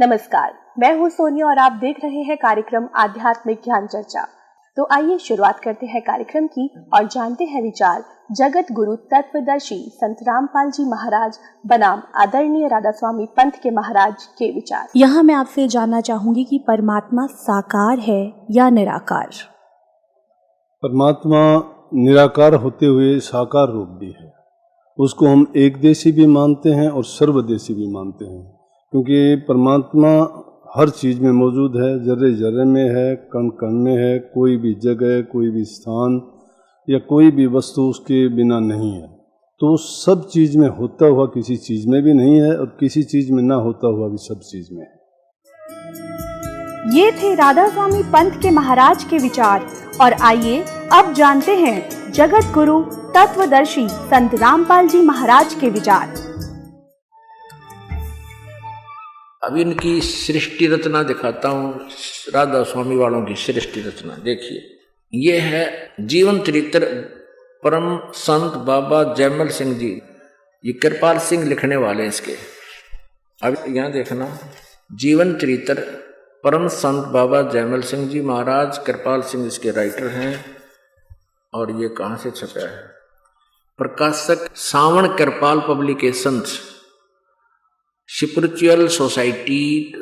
नमस्कार, मैं हूँ सोनिया और आप देख रहे हैं कार्यक्रम आध्यात्मिक ज्ञान चर्चा। तो आइए शुरुआत करते हैं कार्यक्रम की और जानते हैं विचार जगत गुरु तत्वदर्शी संत रामपाल जी महाराज बनाम आदरणीय राधा स्वामी पंथ के महाराज के विचार। यहाँ मैं आपसे जानना चाहूंगी कि परमात्मा साकार है या निराकार? परमात्मा निराकार होते हुए साकार रूप भी है। उसको हम एकदेशी भी मानते हैं और सर्वदेशी भी मानते हैं, क्योंकि परमात्मा हर चीज़ में मौजूद है, जर्रे जर्रे में है, कण कण में है। कोई भी जगह, कोई भी स्थान या कोई भी वस्तु उसके बिना नहीं है। तो सब चीज़ में होता हुआ किसी चीज़ में भी नहीं है और किसी चीज़ में ना होता हुआ भी सब चीज़ में है। ये थे राधा स्वामी पंथ के महाराज के विचार और आइए अब जानते हैं जगत गुरु तत्वदर्शी संत रामपाल जी महाराज के विचार। अब इनकी सृष्टि रचना दिखाता हूँ, राधा स्वामी वालों की सृष्टि रचना देखिए। ये है जीवन चरित्र परम संत बाबा जयमल सिंह जी। ये कृपाल सिंह लिखने वाले हैं इसके। अब यहाँ देखना, जीवन चरित्र परम संत बाबा जयमल सिंह जी महाराज, कृपाल सिंह इसके राइटर हैं। और ये कहाँ से छपा है? प्रकाशक सावण कृपाल publications, spiritual society,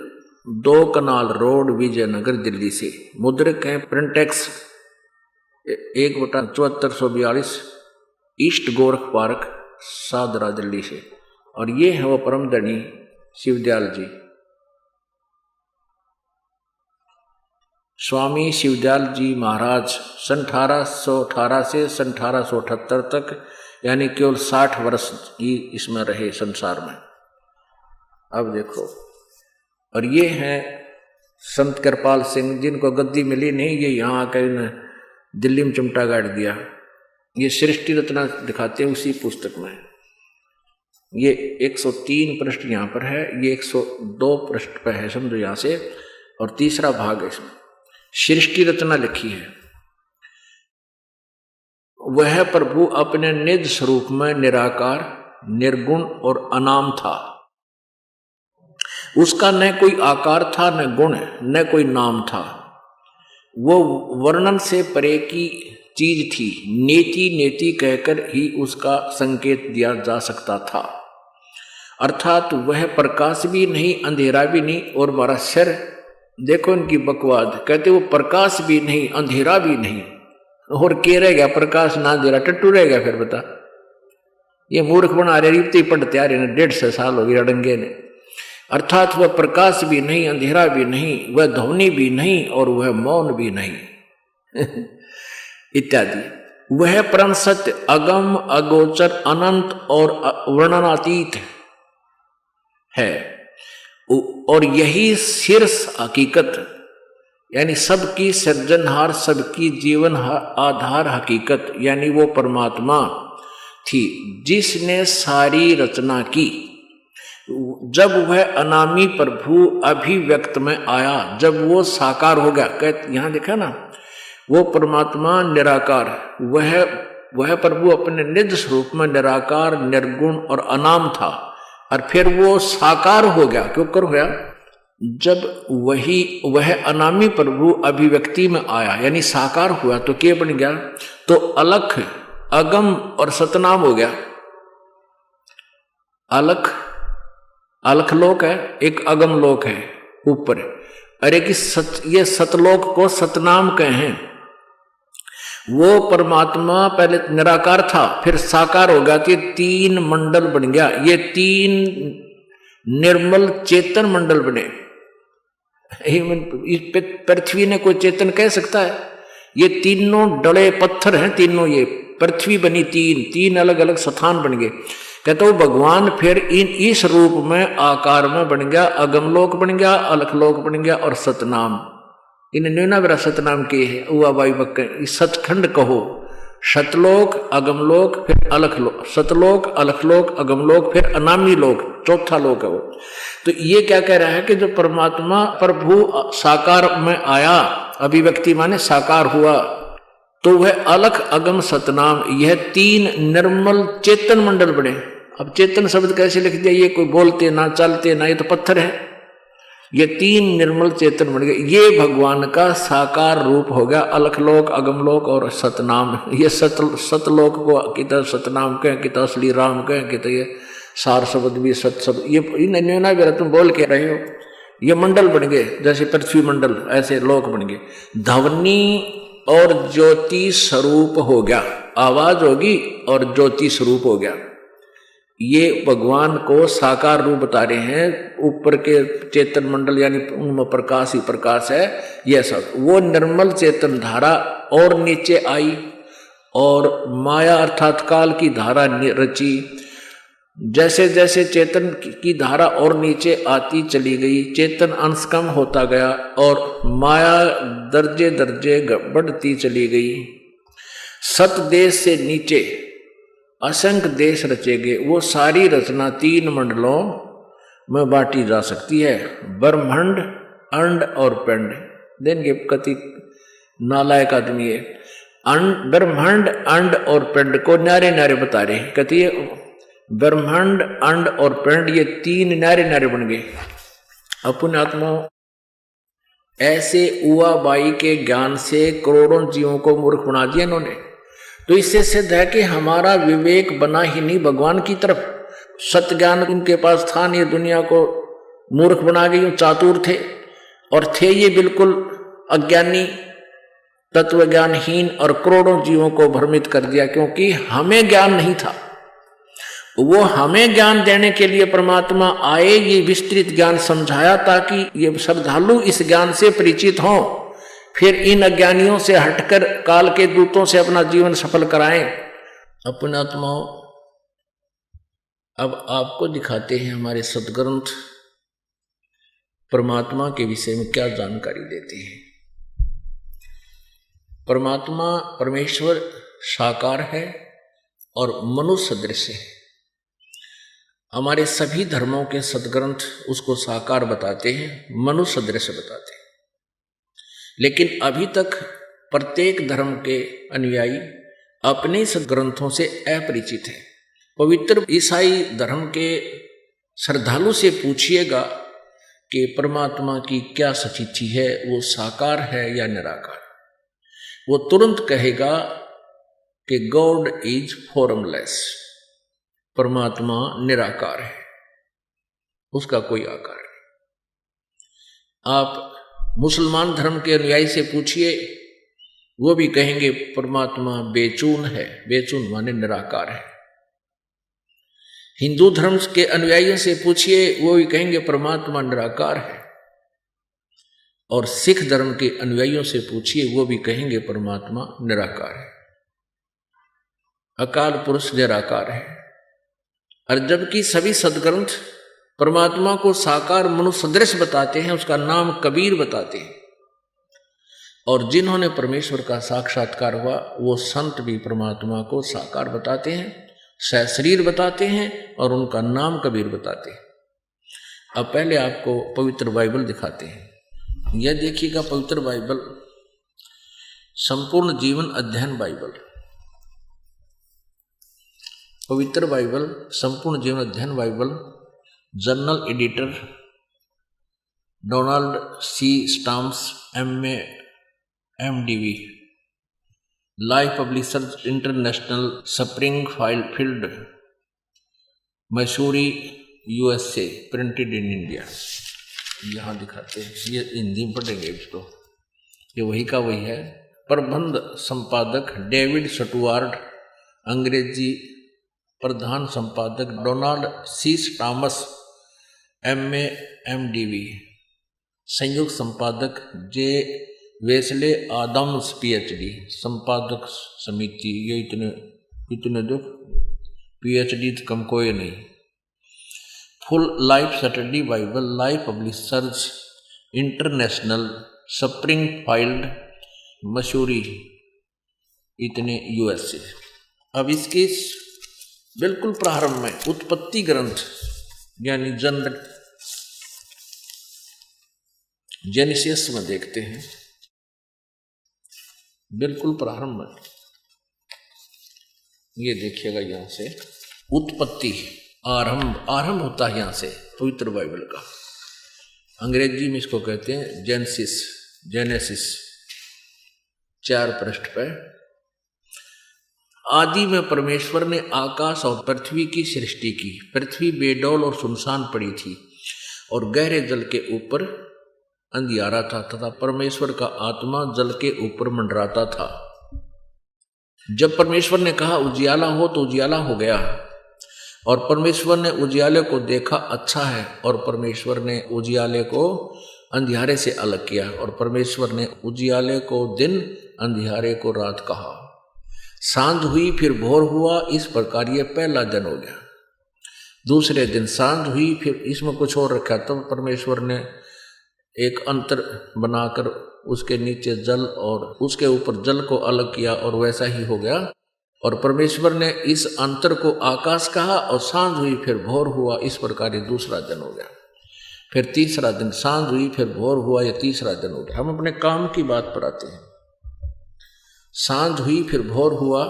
2 canal road, Vijayanagar, Delhi से। मुद्रक हैं printex 1/7442, east Gorakh park, Sadra, Delhi से। और ये है वो परम धनी शिवदयाल जी, स्वामी शिवदयाल जी महाराज। सन 1818 से सन 1878 तक, यानी केवल 60 वर्ष ही इसमें रहे संसार में। अब देखो, और ये हैं संत कृपाल सिंह, जिनको गद्दी मिली नहीं, ये यहाँ आकर दिल्ली में चिमटा गाड़ दिया। ये सृष्टि रचना दिखाते हैं उसी पुस्तक में। ये 103 पृष्ठ यहाँ पर है, ये 102 पृष्ठ पर है, समझो यहाँ से। और तीसरा भाग है इसमें, सृष्टि रचना लिखी है। वह प्रभु अपने निज स्वरूप में निराकार, निर्गुण और अनाम था। उसका न कोई आकार था, न गुण, न कोई नाम था। वो वर्णन से परे की चीज थी। नेति नेति कहकर ही उसका संकेत दिया जा सकता था। अर्थात वह प्रकाश भी नहीं, अंधेरा भी नहीं। और हमारा सिर देखो इनकी बकवाद, कहते वो प्रकाश भी नहीं, अंधेरा भी नहीं। और के रह गया प्रकाश ना अंधेरा, टट्टू रह गया। फिर बता, ये मूर्ख बना रहे, रीति पढ़ते आ रहे, 150 साल हो गए अड़ंगे ने। अर्थात वह प्रकाश भी नहीं, अंधेरा भी नहीं, वह ध्वनि भी नहीं और वह मौन भी नहीं इत्यादि। वह परम सत्य, अगम, अगोचर, अनंत और वर्णनातीत है। और यही शीर्ष हकीकत, यानी सबकी सृजनहार, सबकी जीवन आधार हकीकत, यानी वो परमात्मा थी जिसने सारी रचना की। जब वह अनामी प्रभु अभिव्यक्त में आया, जब वो साकार हो गया, कहते यहाँ देखा ना, वो परमात्मा निराकार, वह प्रभु अपने निज स्वरूप में निराकार, निर्गुण और अनाम था। और फिर वो साकार हो गया। क्यों कर गया? जब वह अनामी प्रभु अभिव्यक्ति में आया, यानी साकार हुआ, तो क्या बन गया? तो अलख, अगम और सतनाम हो गया। अलख लोक है, एक अगम लोक है ऊपर। अरे कि ये सतलोक को सतनाम कहें। वो परमात्मा पहले निराकार था, फिर साकार हो गया, तो 3 मंडल बन गया। ये 3 निर्मल चेतन मंडल बने। इस पृथ्वी ने कोई चेतन कह सकता है? ये तीनों डले पत्थर हैं, तीनों। ये पृथ्वी बनी, 3 अलग अलग स्थान बन गए। कहते हो भगवान फिर इस रूप में, आकार में बन गया। अगमलोक बन गया, अलखलोक बन गया और सतनाम। इन्हें ना मेरा सतनाम के है उआ बाई बक्के, सतखंड कहो। सतलोक, अगमलोक, फिर अलखलोक, सतलोक, अलखलोक, अगमलोक, फिर अनामी लोक, 4था लोक है वो। तो ये क्या कह रहा है कि जो परमात्मा प्रभु साकार में आया, अभिव्यक्ति माने साकार हुआ, तो वह अलख, अगम, सतनाम, यह 3 निर्मल चेतन मंडल बने। अब चेतन शब्द कैसे लिख दिया? ये कोई बोलते ना, चलते ना, ये तो पत्थर है। ये तीन निर्मल चेतन बन गए। ये भगवान का साकार रूप हो गया। अलखलोक, अगमलोक और सतनाम। ये सतलोक को कितना सतनाम कहें, कितना श्री राम कहें, कितना ये सार शब्द भी सत शब्द, ये न्यूना भी तुम बोल के रहे हो। ये मंडल बन गए, जैसे पृथ्वी मंडल, ऐसे लोक बन गए। ध्वनि और ज्योति स्वरूप हो गया, आवाज होगी और ज्योति स्वरूप हो गया। ये भगवान को साकार रूप बता रहे हैं। ऊपर के चेतन मंडल यानी उनमें प्रकाश ही प्रकाश है। यह सब वो निर्मल चेतन धारा और नीचे आई और माया अर्थात काल की धारा रची। जैसे जैसे चेतन की धारा और नीचे आती चली गई, चेतन अंश कम होता गया और माया दर्जे दर्जे बढ़ती चली गई। सत देश से नीचे असंख्य देश रचे गए। वो सारी रचना तीन मंडलों में बांटी जा सकती है, ब्रह्मांड, अंड और पिंड। देंगे कति नालायक आदमी है। ब्रह्मांड, अंड और पिंड को न्यारे न्यारे बता रहे हैं। कहती है ब्रह्मांड, अंड और पिंड ये तीन न्यारे न्यारे बन गए। अपने आत्मा ऐसे उआ बाई के ज्ञान से करोड़ों जीवों को मूर्ख बना दिया इन्होंने। तो इससे सिद्ध है कि हमारा विवेक बना ही नहीं भगवान की तरफ। सत्य ज्ञान उनके पास था नहीं, दुनिया को मूर्ख बना गई। चातुर थे और थे ये बिल्कुल अज्ञानी, तत्व ज्ञानहीन, और करोड़ों जीवों को भ्रमित कर दिया क्योंकि हमें ज्ञान नहीं था। वो हमें ज्ञान देने के लिए परमात्मा आए, ये विस्तृत ज्ञान समझाया ताकि ये श्रद्धालु इस ज्ञान से परिचित हों, फिर इन अज्ञानियों से हटकर काल के दूतों से अपना जीवन सफल कराएं। अपने आत्माओं, अब आपको दिखाते हैं हमारे सदग्रंथ परमात्मा के विषय में क्या जानकारी देते हैं। परमात्मा, परमेश्वर साकार है और मनुष्य सदृश है। हमारे सभी धर्मों के सदग्रंथ उसको साकार बताते हैं, मनुष्य सदृश बताते हैं। लेकिन अभी तक प्रत्येक धर्म के अनुयायी अपने सदग्रंथों से अपरिचित हैं। पवित्र ईसाई धर्म के श्रद्धालु से पूछिएगा कि परमात्मा की क्या सच्चिथि है, वो साकार है या निराकार, वो तुरंत कहेगा कि गॉड इज फॉर्मलेस, परमात्मा निराकार है, उसका कोई आकार नहीं। आप मुसलमान धर्म के अनुयायी से पूछिए, वो भी कहेंगे परमात्मा बेचून है, बेचून माने निराकार है। हिंदू धर्म के अनुयायियों से पूछिए, वो भी कहेंगे परमात्मा निराकार है। और सिख धर्म के अनुयायियों से पूछिए, वो भी कहेंगे परमात्मा निराकार है, अकाल पुरुष निराकार है। और जबकि सभी सदग्रंथ परमात्मा को साकार मनुष्य सदृश बताते हैं, उसका नाम कबीर बताते हैं। और जिन्होंने परमेश्वर का साक्षात्कार हुआ वो संत भी परमात्मा को साकार बताते हैं, सशरीर बताते हैं और उनका नाम कबीर बताते हैं। अब पहले आपको पवित्र बाइबल दिखाते हैं। यह देखिएगा पवित्र बाइबल, संपूर्ण जीवन अध्ययन बाइबल, पवित्र बाइबल संपूर्ण जीवन अध्ययन Bible, general editor Donald C Stamps MA MDV, life publishers international, Springfield, Missouri USA, printed in India. यहाँ दिखाते हैं, ये हिंदी में पढ़ेंगे इसको, ये वही का वही है। प्रबंध संपादक डेविड स्टुअर्ट, अंग्रेजी प्रधान संपादक डोनाल्ड सी स्टामस MA MDV, संयुक्त संपादक J वेस्ले आदम्स PhD, संपादक समिति। ये इतने जो PhD तो कम कोई नहीं। Full life study Bible, life publishers international, spring field, Mussoorie, इतने USA। अब इसके बिल्कुल प्रारंभ में उत्पत्ति ग्रंथ यानी जेनेसिस में देखते हैं। बिल्कुल प्रारंभ में ये देखिएगा, यहां से उत्पत्ति आरंभ होता है, यहां से पवित्र बाइबल का। अंग्रेजी में इसको कहते हैं जेनेसिस 4 पृष्ठ पर। आदि में परमेश्वर ने आकाश और पृथ्वी की सृष्टि की। पृथ्वी बेडौल और सुनसान पड़ी थी और गहरे जल के ऊपर अंधियारा था तथा परमेश्वर का आत्मा जल के ऊपर मंडराता था। जब परमेश्वर ने कहा उजियाला हो तो उजियाला हो गया, और परमेश्वर ने उजियाले को देखा अच्छा है, और परमेश्वर ने उजियाले को अंधियारे से अलग किया, और परमेश्वर ने उजियाले को दिन अंधियारे को रात कहा। सांझ हुई फिर भोर हुआ, इस प्रकार ये पहला दिन हो गया। दूसरे दिन सांझ हुई, फिर इसमें कुछ और रखा, तब परमेश्वर ने एक अंतर बनाकर उसके नीचे जल और उसके ऊपर जल को अलग किया, और वैसा ही हो गया। और परमेश्वर ने इस अंतर को आकाश कहा, और सांझ हुई फिर भोर हुआ, इस प्रकार ये दूसरा दिन हो गया। फिर तीसरा दिन सांझ हुई फिर भोर हुआ, ये तीसरा दिन हो गया। हम अपने काम की बात पर आते हैं। सांझ हुई फिर भोर हुआ,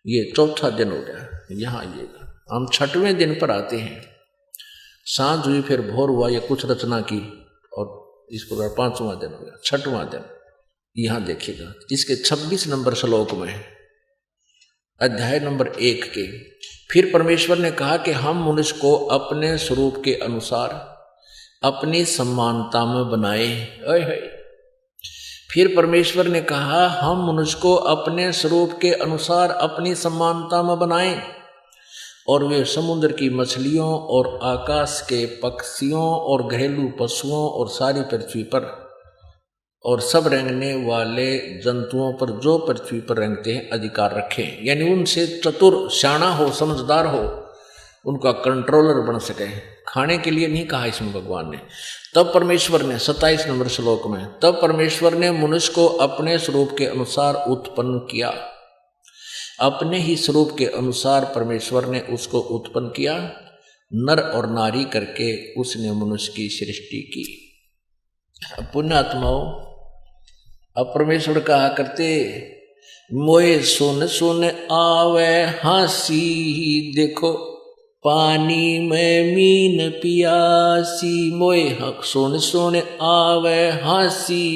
ये चौथा दिन हो गया। यहाँ आइएगा, हम 6वें दिन पर आते हैं। सांझ हुई फिर भोर हुआ, ये कुछ रचना की, और इस प्रकार 5वां दिन हो गया। 6वां दिन यहाँ देखिएगा, इसके 26 नंबर श्लोक में, अध्याय नंबर 1 के। फिर परमेश्वर ने कहा कि हम मनुष्य को अपने स्वरूप के अनुसार अपनी समानता में बनाए। फिर परमेश्वर ने कहा हम मनुष्य को अपने स्वरूप के अनुसार अपनी समानता में बनाएं, और वे समुद्र की मछलियों और आकाश के पक्षियों और घरेलू पशुओं और सारी पृथ्वी पर और सब रेंगने वाले जंतुओं पर जो पृथ्वी पर रेंगते हैं अधिकार रखें। यानी उनसे चतुर, शाना हो, समझदार हो, उनका कंट्रोलर बन सके। खाने के लिए नहीं कहा इसमें भगवान ने। तब परमेश्वर ने 27 नंबर श्लोक में, तब परमेश्वर ने मनुष्य को अपने स्वरूप के अनुसार उत्पन्न किया। अपने ही स्वरूप के अनुसार परमेश्वर ने उसको उत्पन्न किया, नर और नारी करके उसने मनुष्य की सृष्टि की। पुण्यात्माओं, अब परमेश्वर कहा करते, मोए सुन सुन आवे हंसी, देखो पानी में मीन पियासी। मोए सुन सुन आवे हंसी,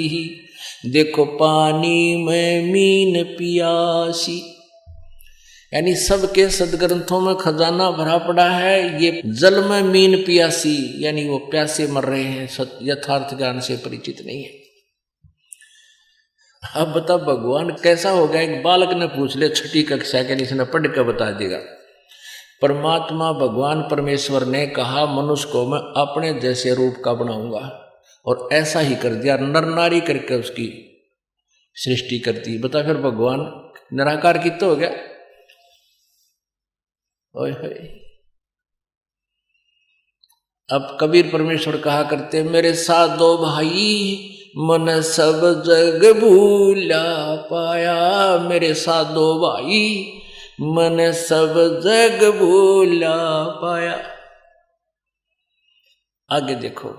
देखो पानी में मीन पियासी। यानी सबके सदग्रंथों में खजाना भरा पड़ा है, ये जल में मीन पियासी, यानी वो प्यासे मर रहे हैं, यथार्थ ज्ञान से परिचित नहीं है। अब बता भगवान कैसा होगा? एक बालक ने पूछ ले 6ठी कक्षा के, इसने पढ़ कर बता देगा। परमात्मा भगवान परमेश्वर ने कहा मनुष्य को मैं अपने जैसे रूप का बनाऊंगा, और ऐसा ही कर दिया, नर नारी करके उसकी सृष्टि कर दी। बता फिर भगवान निराकार कितना हो गया? ओए होए। अब कबीर परमेश्वर कहा करते, मेरे साथ 2 भाई मन सब जग भूला पाया। मेरे साथ 2 भाई मन सब जग भूला पाया। आगे देखो,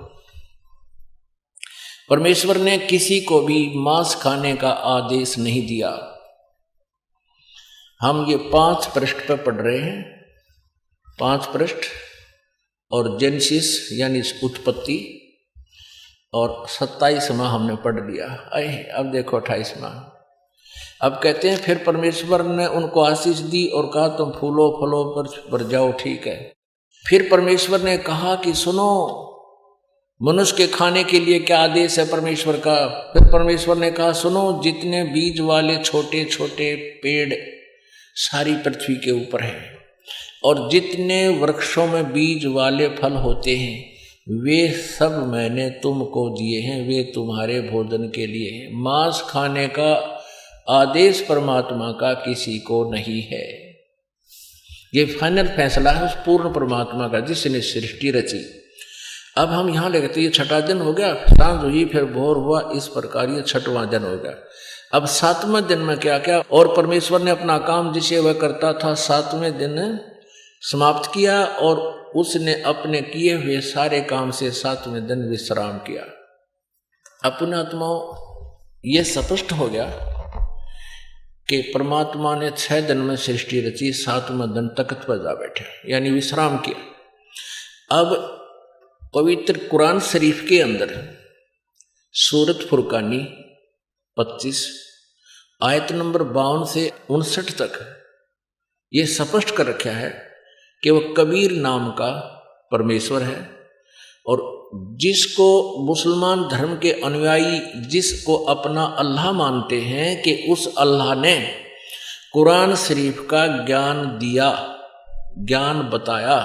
परमेश्वर ने किसी को भी मांस खाने का आदेश नहीं दिया। हम ये 5 पृष्ठ पर पढ़ रहे हैं, 5 पृष्ठ, और जेनेसिस यानी उत्पत्ति, और 27वां हमने पढ़ लिया। अब देखो 28वां। अब कहते हैं फिर परमेश्वर ने उनको आशीष दी और कहा तुम फूलो फलो पर जाओ, ठीक है। फिर परमेश्वर ने कहा कि सुनो, मनुष्य के खाने के लिए क्या आदेश है परमेश्वर का। फिर परमेश्वर ने कहा सुनो, जितने बीज वाले छोटे छोटे पेड़ सारी पृथ्वी के ऊपर हैं, और जितने वृक्षों में बीज वाले फल होते हैं, वे सब मैंने तुमको दिए हैं, वे तुम्हारे भोजन के लिए हैं। मांस खाने का आदेश परमात्मा का किसी को नहीं है। ये फाइनल फैसला है उस पूर्ण परमात्मा का जिसने सृष्टि रची। अब हम यहाँ लेते, ये 6ठा दिन हो गया, सांझ हुई फिर भोर हुआ, इस प्रकार ये 6वां दिन हो गया। अब 7वें दिन में क्या क्या, और परमेश्वर ने अपना काम जिसे वह करता था 7वें दिन समाप्त किया, और उसने अपने किए हुए सारे काम से 7वें दिन विश्राम किया। अपने आत्माओं, यह स्पष्ट हो गया कि परमात्मा ने 6 दिन में सृष्टि रची, 7वें दिन तख्त पर जा बैठे, यानी विश्राम किया। अब पवित्र कुरान शरीफ के अंदर सूरत फुरकानी 25 आयत नंबर 52 से 59 तक ये स्पष्ट कर रखा है कि वह कबीर नाम का परमेश्वर है, और जिसको मुसलमान धर्म के अनुयायी जिसको अपना अल्लाह मानते हैं कि उस अल्लाह ने कुरान शरीफ का ज्ञान दिया, ज्ञान बताया।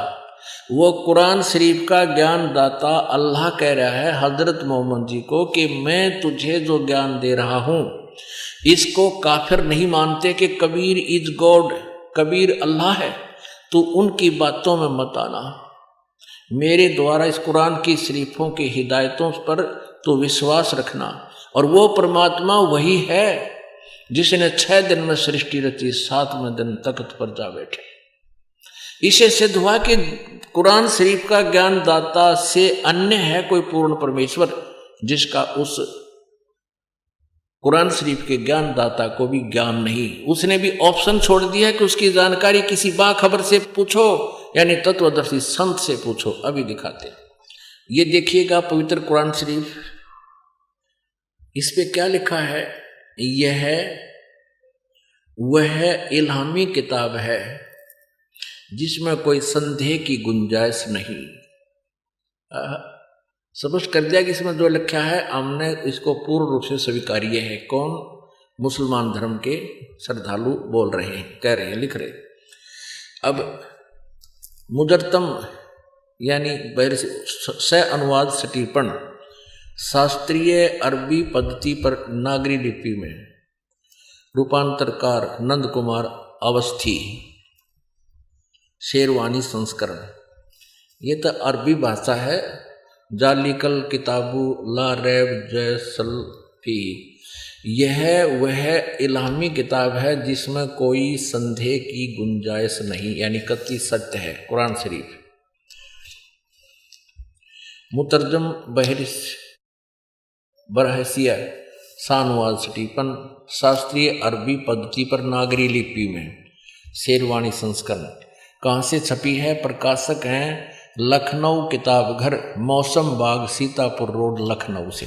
वो कुरान शरीफ का ज्ञान दाता अल्लाह कह रहा है हजरत मोहम्मद जी को कि मैं तुझे जो ज्ञान दे रहा हूँ इसको काफिर नहीं मानते कि कबीर इज गॉड, कबीर अल्लाह है, तो उनकी बातों में मत आना। मेरे द्वारा इस कुरान की शरीफों की हिदायतों पर तो विश्वास रखना, और वो परमात्मा वही है जिसने 6 दिन में सृष्टि रची, 7वें दिन तख्त पर जा बैठे। इसे सिद्ध हुआ कि कुरान शरीफ का ज्ञान दाता से अन्य है कोई पूर्ण परमेश्वर जिसका उस कुरान शरीफ के ज्ञान दाता को भी ज्ञान नहीं। उसने भी ऑप्शन छोड़ दिया है कि उसकी जानकारी किसी बाखबर से पूछो, यानी तत्वदर्शी संत से पूछो। अभी दिखाते हैं, ये देखिएगा पवित्र कुरान शरीफ, इस पे क्या लिखा है। यह वह इल्हामी किताब है जिसमें कोई संदेह की गुंजाइश नहीं। समझ कर दिया कि इसमें जो लिखा है हमने इसको पूर्ण रूप से स्वीकार्य है। कौन? मुसलमान धर्म के श्रद्धालु बोल रहे हैं, कह रहे हैं, लिख रहे। अब मुदरतम यानी स अनुवाद सटीपण शास्त्रीय अरबी पद्धति पर नागरी लिपि में रूपांतरकार नंद कुमार अवस्थी, शेरवानी संस्करण। ये तो अरबी भाषा है। जालिकल किताबु ला रैब जैसल फी, यह वह इल्हामी किताब है जिसमें कोई संदेह की गुंजाइश नहीं, यानी कतई सत्य है कुरान शरीफ। मुतरजम बरहसिया सानुवाद सटीपन शास्त्रीय अरबी पद्धति पर नागरी लिपि में शेरवानी संस्करण। कहाँ से छपी है? प्रकाशक हैं लखनऊ किताब घर, मौसम बाग, सीतापुर रोड, लखनऊ से।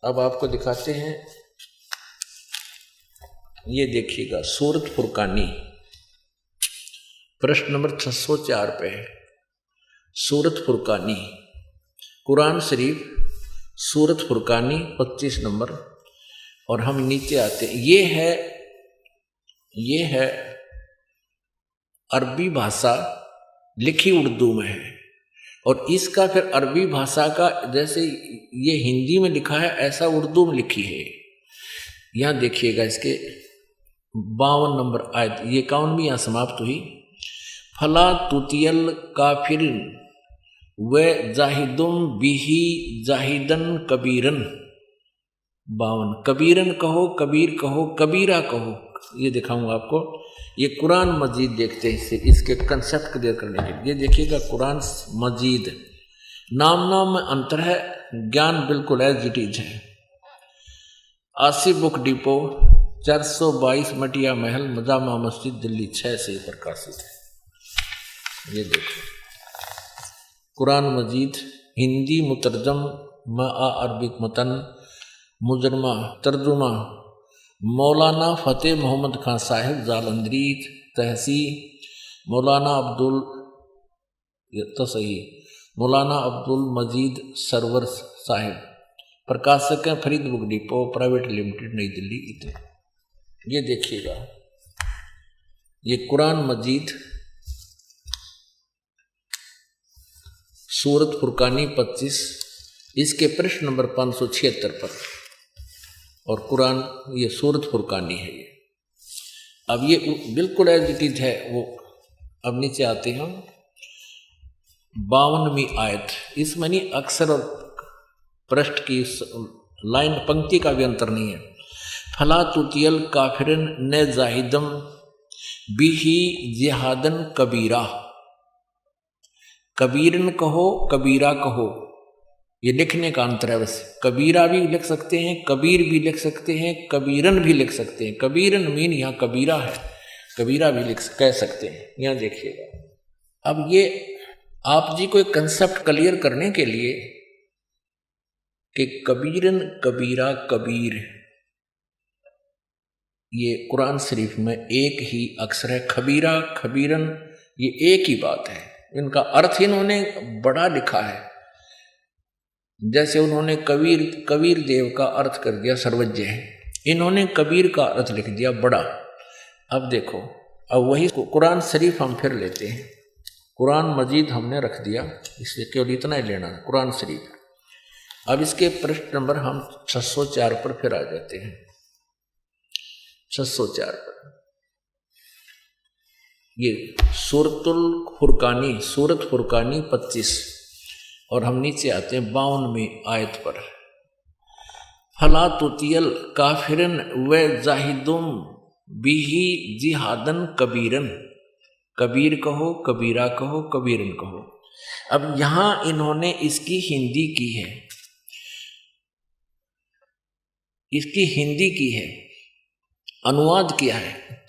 अब आपको दिखाते हैं, ये देखिएगा सूरत फुरकानी प्रश्न नंबर 604 पे है। सूरत फुरकानी कुरान शरीफ सूरत फुरकानी 25 नंबर, और हम नीचे आते हैं। ये है अरबी भाषा लिखी उर्दू में है, और इसका फिर अरबी भाषा का जैसे ये हिंदी में लिखा है ऐसा उर्दू में लिखी है। यहाँ देखिएगा इसके 52 नंबर आयत, ये 51 भी यहाँ समाप्त हुई। फला तुतियल काफिरिन व जाहिदुम बिही जाहिदन कबीरन। 52 कबीरन कहो, कबीर कहो, कबीरा कहो। ये दिखाऊंगा आपको। ये कुरान मजीद देखते हैं, इससे इसके कंसेप्ट क्लियर करने के लिए। ये देखिएगा कुरान मजीद, नाम में अंतर है, ज्ञान बिल्कुल एज इट इज है। आसिफ बुक डिपो 422 मटिया महल, मजामा मस्जिद, दिल्ली 6 से प्रकाशित है। ये देखो कुरान मजीद हिंदी मुतरजम मा अरबिक मतन मुजरमा तर्जुमा मौलाना फ़तेह मोहम्मद खान साहिब जालंधरी तहसी, मौलाना अब्दुल तो सही मौलाना अब्दुल मजीद सरवर साहिब, प्रकाशक हैं Farid book depot private limited, नई दिल्ली। इतने ये देखिएगा, ये कुरान मजीद सूरत फुरकानी 25, इसके प्रश्न नंबर 576 पर, और कुरान ये सूरत फुरकानी है। ये अब ये बिल्कुल एज इट इज है वो। अब नीचे आते हैं, 52वीं आयत, इसमें नहीं अक्षर और पृष्ठ की लाइन पंक्ति का भी अंतर नहीं है। फला तुतियल काफिरन न जाहिदम बिही जिहादन कबीरा। कबीरन कहो, कबीरा कहो, ये लिखने का अंतर है बस। कबीरा भी लिख सकते हैं, कबीर भी लिख सकते हैं, कबीरन भी लिख सकते हैं। कबीरन मीन यहाँ कबीरा है, कबीरा भी कह सकते हैं। यहाँ देखिएगा, अब ये आप जी को एक कंसेप्ट क्लियर करने के लिए कि कबीरन कबीरा कबीर, ये कुरान शरीफ में एक ही अक्षर है। खबीरा खबीरन ये एक ही बात है। इनका अर्थ इन्होंने बड़ा लिखा है। जैसे उन्होंने कबीर देव का अर्थ कर दिया सर्वज्ञ है, इन्होंने कबीर का अर्थ लिख दिया बड़ा। अब देखो, अब वही कुरान शरीफ हम फिर लेते हैं। कुरान मजीद हमने रख दिया, इसलिए केवल इतना ही लेना है कुरान शरीफ। अब इसके पृष्ठ नंबर हम 604 पर फिर आ जाते हैं। 604 पर ये सूरत फुरकानी 25 और हम नीचे आते हैं 52वें आयत पर। फला तुतियल काफिरन व जाहिदुम बिही जिहादन कबीरन, कबीर कहो, कबीरा कहो, कबीरन कहो। अब यहां इन्होंने इसकी हिंदी की है, इसकी हिंदी की है, अनुवाद किया है।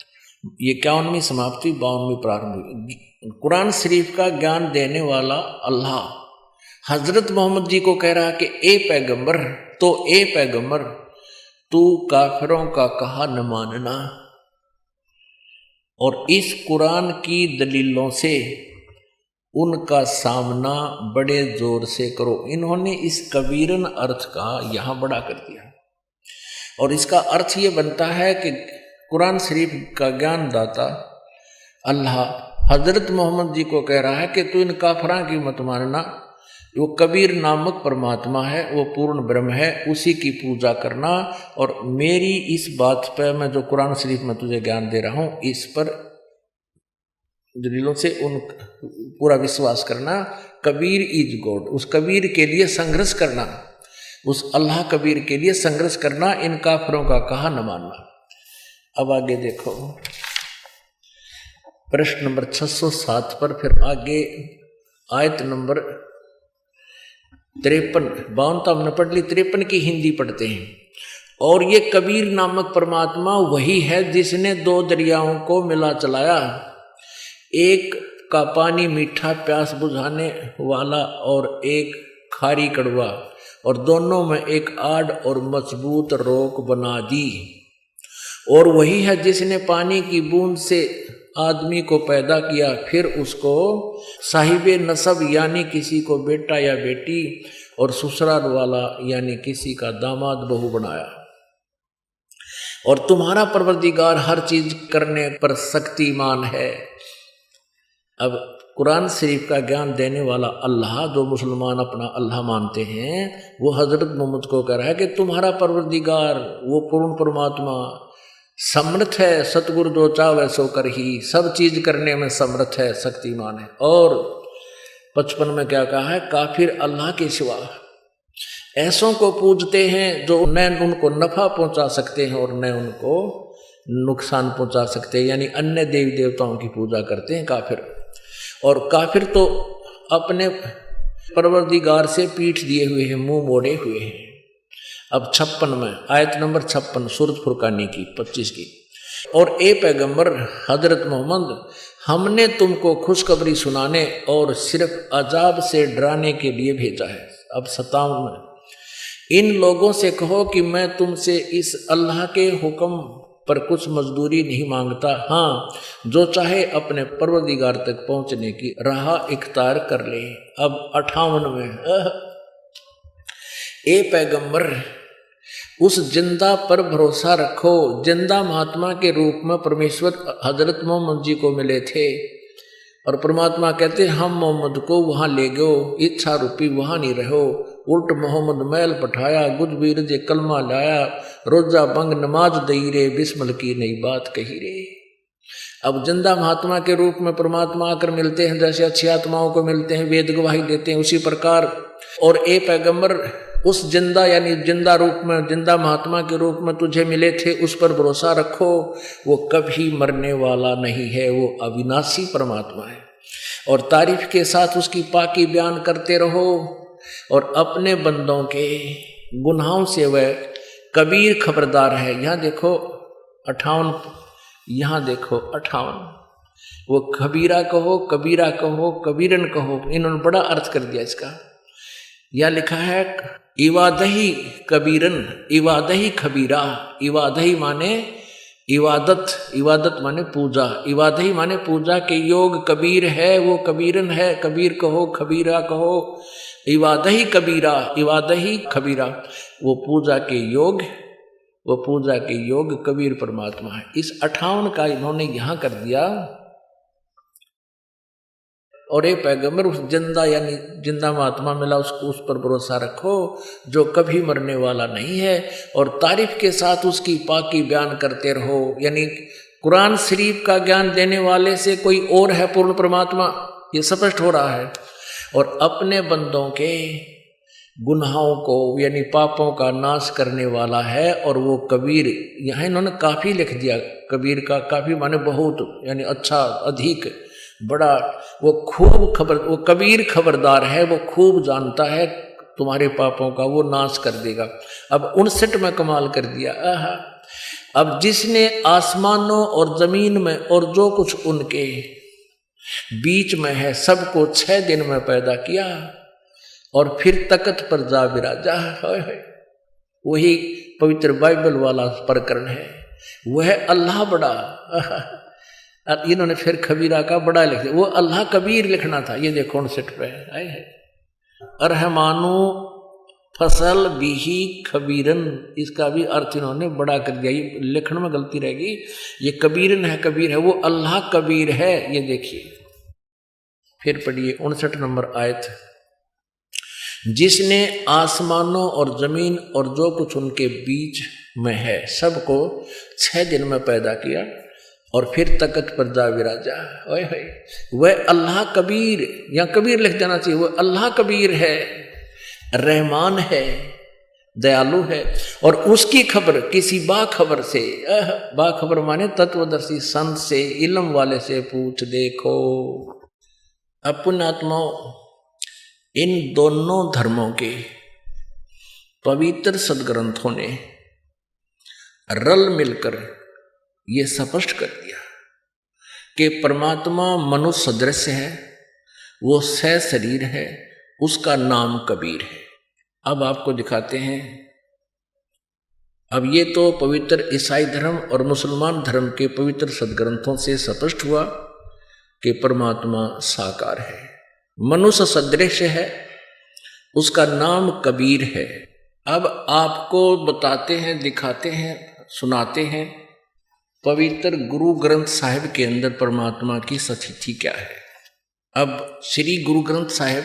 ये 51वीं समाप्ति 52वीं प्रारंभ। कुरान शरीफ का ज्ञान देने वाला अल्लाह हजरत मोहम्मद जी को कह रहा है कि ए पैगंबर, तो ए पैगंबर तू काफिरों का कहा न मानना, और इस कुरान की दलीलों से उनका सामना बड़े जोर से करो। इन्होंने इस कबीरन अर्थ का यहां बड़ा कर दिया, और इसका अर्थ ये बनता है कि कुरान शरीफ का ज्ञान दाता अल्लाह हजरत मोहम्मद जी को कह रहा है कि तू इन काफिरों की मत मानना। वो कबीर नामक परमात्मा है, वो पूर्ण ब्रह्म है, उसी की पूजा करना, और मेरी इस बात पर मैं जो कुरान शरीफ में तुझे ज्ञान दे रहा हूं, इस पर दलीलों से उन पूरा विश्वास करना। कबीर इज गॉड, उस कबीर के लिए संघर्ष करना, उस अल्लाह कबीर के लिए संघर्ष करना, इन काफिरों का कहा न मानना। अब आगे देखो प्रश्न नंबर 607 पर, फिर आगे आयत नंबर 53, 52 तो हमने पढ़ ली, 53 की हिंदी पढ़ते हैं। और ये कबीर नामक परमात्मा वही है जिसने 2 दरियाओं को मिला चलाया, एक का पानी मीठा प्यास बुझाने वाला और एक खारी कड़वा, और दोनों में एक आड़ और मजबूत रोक बना दी। और वही है जिसने पानी की बूंद से आदमी को पैदा किया, फिर उसको साहिबे नसब यानी किसी को बेटा या बेटी, और ससुराल वाला यानी किसी का दामाद बहू बनाया। और तुम्हारा परवरदिगार हर चीज करने पर शक्तिमान है। अब कुरान शरीफ का ज्ञान देने वाला अल्लाह, जो मुसलमान अपना अल्लाह मानते हैं, वो हजरत मोहम्मद को कह रहा है कि तुम्हारा परवरदिगार वो पूर्ण परमात्मा समर्थ है, सतगुरु जो चाहे सो कर ही, सब चीज करने में समर्थ है, शक्तिमान है। और 55 में क्या कहा है, काफिर अल्लाह के सिवा ऐसों को पूजते हैं जो न उनको नफा पहुंचा सकते हैं और न उनको नुकसान पहुंचा सकते हैं, यानी अन्य देवी देवताओं की पूजा करते हैं काफिर। और काफिर तो अपने परवरदिगार से पीठ दिए हुए हैं, मुंह मोड़े हुए हैं। अब 56 में आयत नंबर 56 सूरत फुरकानी की 25 की, और ए पैगंबर हजरत मोहम्मद, हमने तुमको खुशखबरी सुनाने और सिर्फ अजाब से डराने के लिए भेजा है। अब 57 में, इन लोगों से कहो कि मैं तुमसे इस अल्लाह के हुक्म पर कुछ मजदूरी नहीं मांगता, हाँ जो चाहे अपने परवरदिगार तक पहुंचने की राह इख्तियार कर ले। अब 58 में, ए पैगंबर उस जिंदा पर भरोसा रखो, जिंदा महात्मा के रूप में परमेश्वर हजरत मोहम्मद जी को मिले थे, और परमात्मा कहते हम मोहम्मद को वहां ले गयो, इच्छा रूपी वहां नहीं रहो, उल्ट मोहम्मद महल पठाया, गुजबीर जे कलमा लाया, रोजा बंग नमाज दई रे, बिस्मिल की नई बात कही रे। अब जिंदा महात्मा के रूप में परमात्मा आकर मिलते हैं, जैसे अच्छी आत्माओं को मिलते हैं, वेद गवाही देते हैं, उसी प्रकार। और ए पैगंबर उस जिंदा यानी जिंदा रूप में, जिंदा महात्मा के रूप में तुझे मिले थे, उस पर भरोसा रखो, वो कभी मरने वाला नहीं है, वो अविनाशी परमात्मा है। और तारीफ के साथ उसकी पाकी बयान करते रहो, और अपने बंदों के गुनाहों से वह कबीर खबरदार है। यहाँ देखो 58, यहाँ देखो 58, वो कबीरा कहो, कबीरा कहो, कबीरन कहो, इन्होंने बड़ा अर्थ कर दिया इसका। या लिखा है इवादही कबीरन, इवादही कबीरा। इवादही माने इबादत, इबादत माने पूजा, इबादही माने पूजा के योग। कबीर है वो कबीरन है, कबीर कहो, खबीरा कहो। इबादही कबीरा, इबादही खबीरा, वो पूजा के योग, वो पूजा के योग कबीर परमात्मा है। इस 58 का इन्होंने यहां कर दिया। और ये पैगंबर उस जिंदा यानी जिंदा महात्मा मिला, उसको उस पर भरोसा रखो जो कभी मरने वाला नहीं है, और तारीफ के साथ उसकी पाकी बयान करते रहो। यानी कुरान शरीफ का ज्ञान देने वाले से कोई और है पूर्ण परमात्मा, ये स्पष्ट हो रहा है। और अपने बंदों के गुनाहों को यानी पापों का नाश करने वाला है, और वो कबीर। यहाँ इन्होंने काफ़ी लिख दिया, कबीर का काफ़ी माने बहुत, यानी अच्छा, अधिक, बड़ा। वो खूब खबर, वो कबीर खबरदार है, वो खूब जानता है तुम्हारे पापों का, वो नाश कर देगा। अब 59 में कमाल कर दिया। अब जिसने आसमानों और जमीन में और जो कुछ उनके बीच में है सबको 6 दिन में पैदा किया, और फिर तख्त पर जा विराजा। वही पवित्र बाइबल वाला प्रकरण है, वह अल्लाह बड़ा। इन्होंने फिर कबीरा का बड़ा लिख दिया, वो अल्लाह कबीर लिखना था। ये देखो 59 पे आए है, अरहमानु फसल बिही खबीरन, इसका भी अर्थ इन्होंने बड़ा कर दिया। ये लिखने में गलती रहेगी, ये कबीरन है, कबीर है, वो अल्लाह कबीर है। ये देखिए फिर पढ़िए 59 नंबर आयत। जिसने आसमानों और जमीन और जो कुछ उनके बीच में है सबको 6 दिन में पैदा किया, और फिर तख्त पर जा विराजा। ओए होए, वह अल्लाह कबीर, या कबीर लिख देना चाहिए, वह अल्लाह कबीर है, रहमान है, दयालु है। और उसकी खबर किसी बाखबर से, बाखबर माने तत्वदर्शी संत से, इल्म वाले से पूछ देखो। अब पुण्यात्माओं, इन दोनों धर्मों के पवित्र सदग्रंथों ने रल मिलकर ये स्पष्ट कर दिया कि परमात्मा मनुष्य सदृश है, वो सह शरीर है, उसका नाम कबीर है। अब आपको दिखाते हैं। अब ये तो पवित्र ईसाई धर्म और मुसलमान धर्म के पवित्र सदग्रंथों से स्पष्ट हुआ कि परमात्मा साकार है, मनुष्य सदृश है, उसका नाम कबीर है। अब आपको बताते हैं, दिखाते हैं, सुनाते हैं पवित्र गुरु ग्रंथ साहिब के अंदर परमात्मा की स्थिति क्या है। अब श्री गुरु ग्रंथ साहिब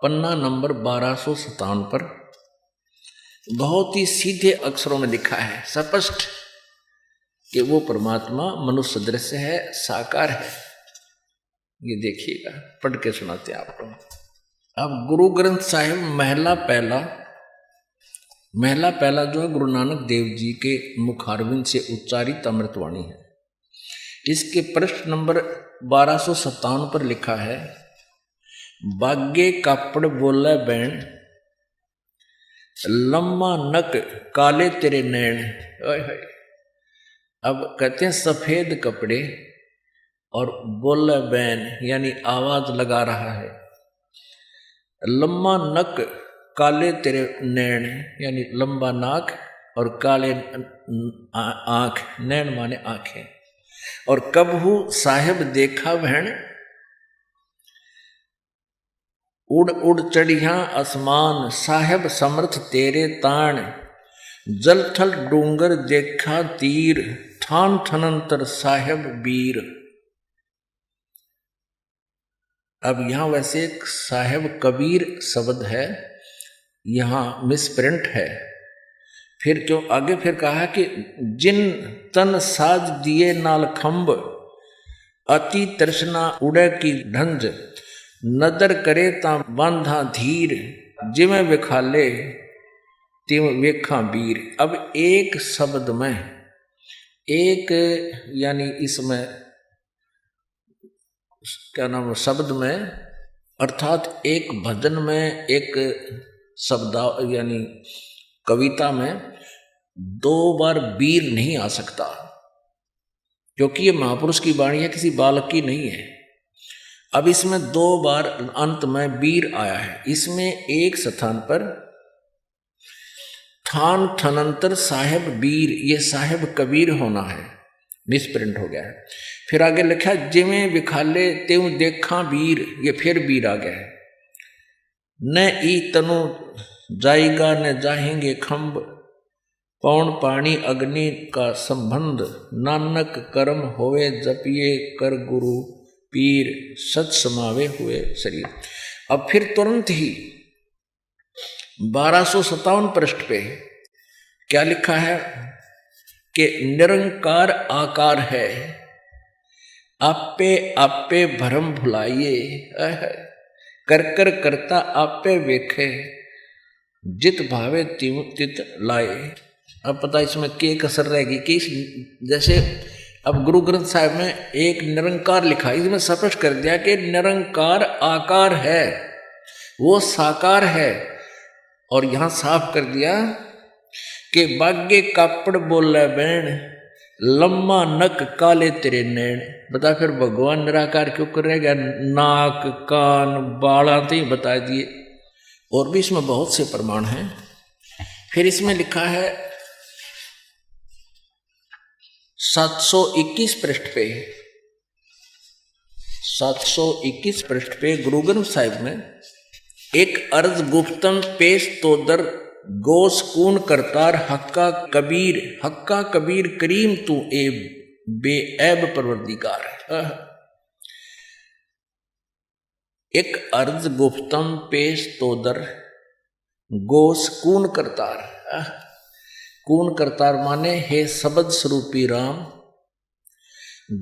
पन्ना नंबर 1257 पर बहुत ही सीधे अक्षरों में लिखा है स्पष्ट कि वो परमात्मा मनुष्य सदृश है, साकार है। ये देखिएगा, पढ़ के सुनाते हैं आपको। अब गुरु ग्रंथ साहिब महला पहला जो है गुरु नानक देव जी के मुखारविंद से उच्चारित अमृतवाणी है। इसके पृष्ठ नंबर 1257 पर लिखा है, बागे कापड़ बोले बैण, लम्मा नक काले तेरे नैन। अब कहते हैं सफेद कपड़े और बोले बैन यानी आवाज लगा रहा है, लम्मा नक काले तेरे नैन यानी लंबा नाक और काले आंख, नैन माने आंखें। और कबहू साहेब देखा बहन, उड़ उड़ चढ़िया आसमान, साहेब समर्थ तेरे ताण, जल थल डूंगर देखा तीर, ठान ठनंतर साहेब वीर। अब यहां वैसे एक साहेब कबीर शब्द है, यहाँ मिसप्रिंट है। फिर क्यों आगे फिर कहा कि जिन तन साज दिए नाल खंब, अति तृष्णा उड़े की ढंज, नदर करे ता बांधा धीर, जिमें विखाले तिम वेखा वीर। अब एक शब्द में, एक यानी इसमें क्या नाम, शब्द में अर्थात एक भजन में, एक शब्द यानी कविता में 2 बार वीर नहीं आ सकता। क्योंकि ये महापुरुष की वाणी है, किसी बालक की नहीं है। अब इसमें 2 बार अंत में वीर आया है। इसमें एक स्थान पर थान थनंतर साहेब वीर, ये साहेब कबीर होना है, मिसप्रिंट हो गया है। फिर आगे लिखा जिमें विखाले त्यों देखा वीर, ये फिर वीर आ गया है। न ई तनु जाएगा न जाहेंगे खम्ब, पौन पानी अग्नि का संबंध, नानक कर्म होवे जपिए कर गुरु पीर, सच समावे हुए शरीर। अब फिर तुरंत ही 1257 पृष्ठ पे क्या लिखा है कि निरंकार आकार है, आपे आपे भरम भुलाइए, कर कर करता आपे वेखे, जित भावे तिव तित लाए। अब पता इसमें के कसर रहेगी कि जैसे अब गुरु ग्रंथ साहिब में एक निरंकार लिखा, इसमें स्पष्ट कर दिया कि निरंकार आकार है, वो साकार है। और यहां साफ कर दिया कि बागे कापड़ बोले बैण, लम्मा नक काले तेरे नैण। बता फिर भगवान निराकार क्यों कर रहेगा? नाक कान बाला तो ही बता दिए, और भी इसमें बहुत से प्रमाण हैं। फिर इसमें लिखा है 721 पृष्ठ पे, 721 पृष्ठ पे गुरु ग्रंथ साहिब में एक अर्ज गुप्तम पेश तोदर गोस कून करतार, हक्का कबीर करीम तू ए बेऐब परवरदिगार। एक अर्ज गुप्तम पेश तोदर गोस कून करतार, कून करतार माने हे शब्द स्वरूपी राम,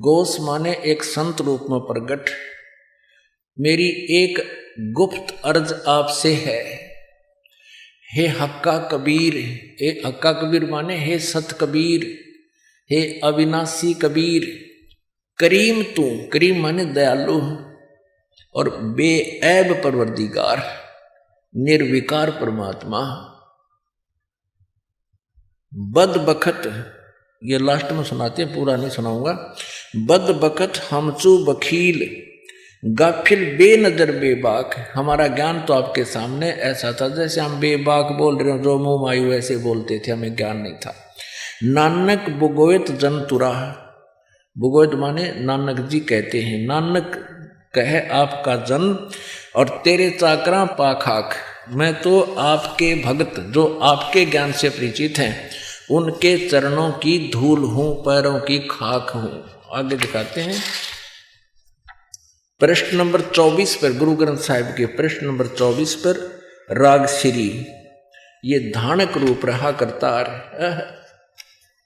गोस माने एक संत रूप में प्रगट, मेरी एक गुप्त अर्ज आपसे है, हे हक्का कबीर। हे हक्का कबीर माने हे सत कबीर, हे अविनाशी कबीर, करीम तू, करीम माने दयालु, और बेऐब परवरदिगार, निर्विकार परमात्मा। बद बखत, ये लास्ट में सुनाते हैं, पूरा नहीं सुनाऊंगा। बद बखत हमचू बखील, गाफिल बेनजर बेबाक। हमारा ज्ञान तो आपके सामने ऐसा था जैसे हम बेबाक बोल रहे हो, जो मुंह मायू ऐसे बोलते थे, हमें ज्ञान नहीं था। नानक बुगोयत जन तुरा, बुगोयत माने नानक जी कहते हैं, नानक कहे आपका जन और तेरे चाकरा पाखाक। मैं तो आपके भक्त जो आपके ज्ञान से परिचित हैं, उनके चरणों की धूल हूं, पैरों की खाक हूं। आगे दिखाते हैं प्रश्न नंबर 24 पर, गुरु ग्रंथ साहिब के प्रश्न नंबर 24 पर, राग श्री, ये धानक रूप रहा करतार।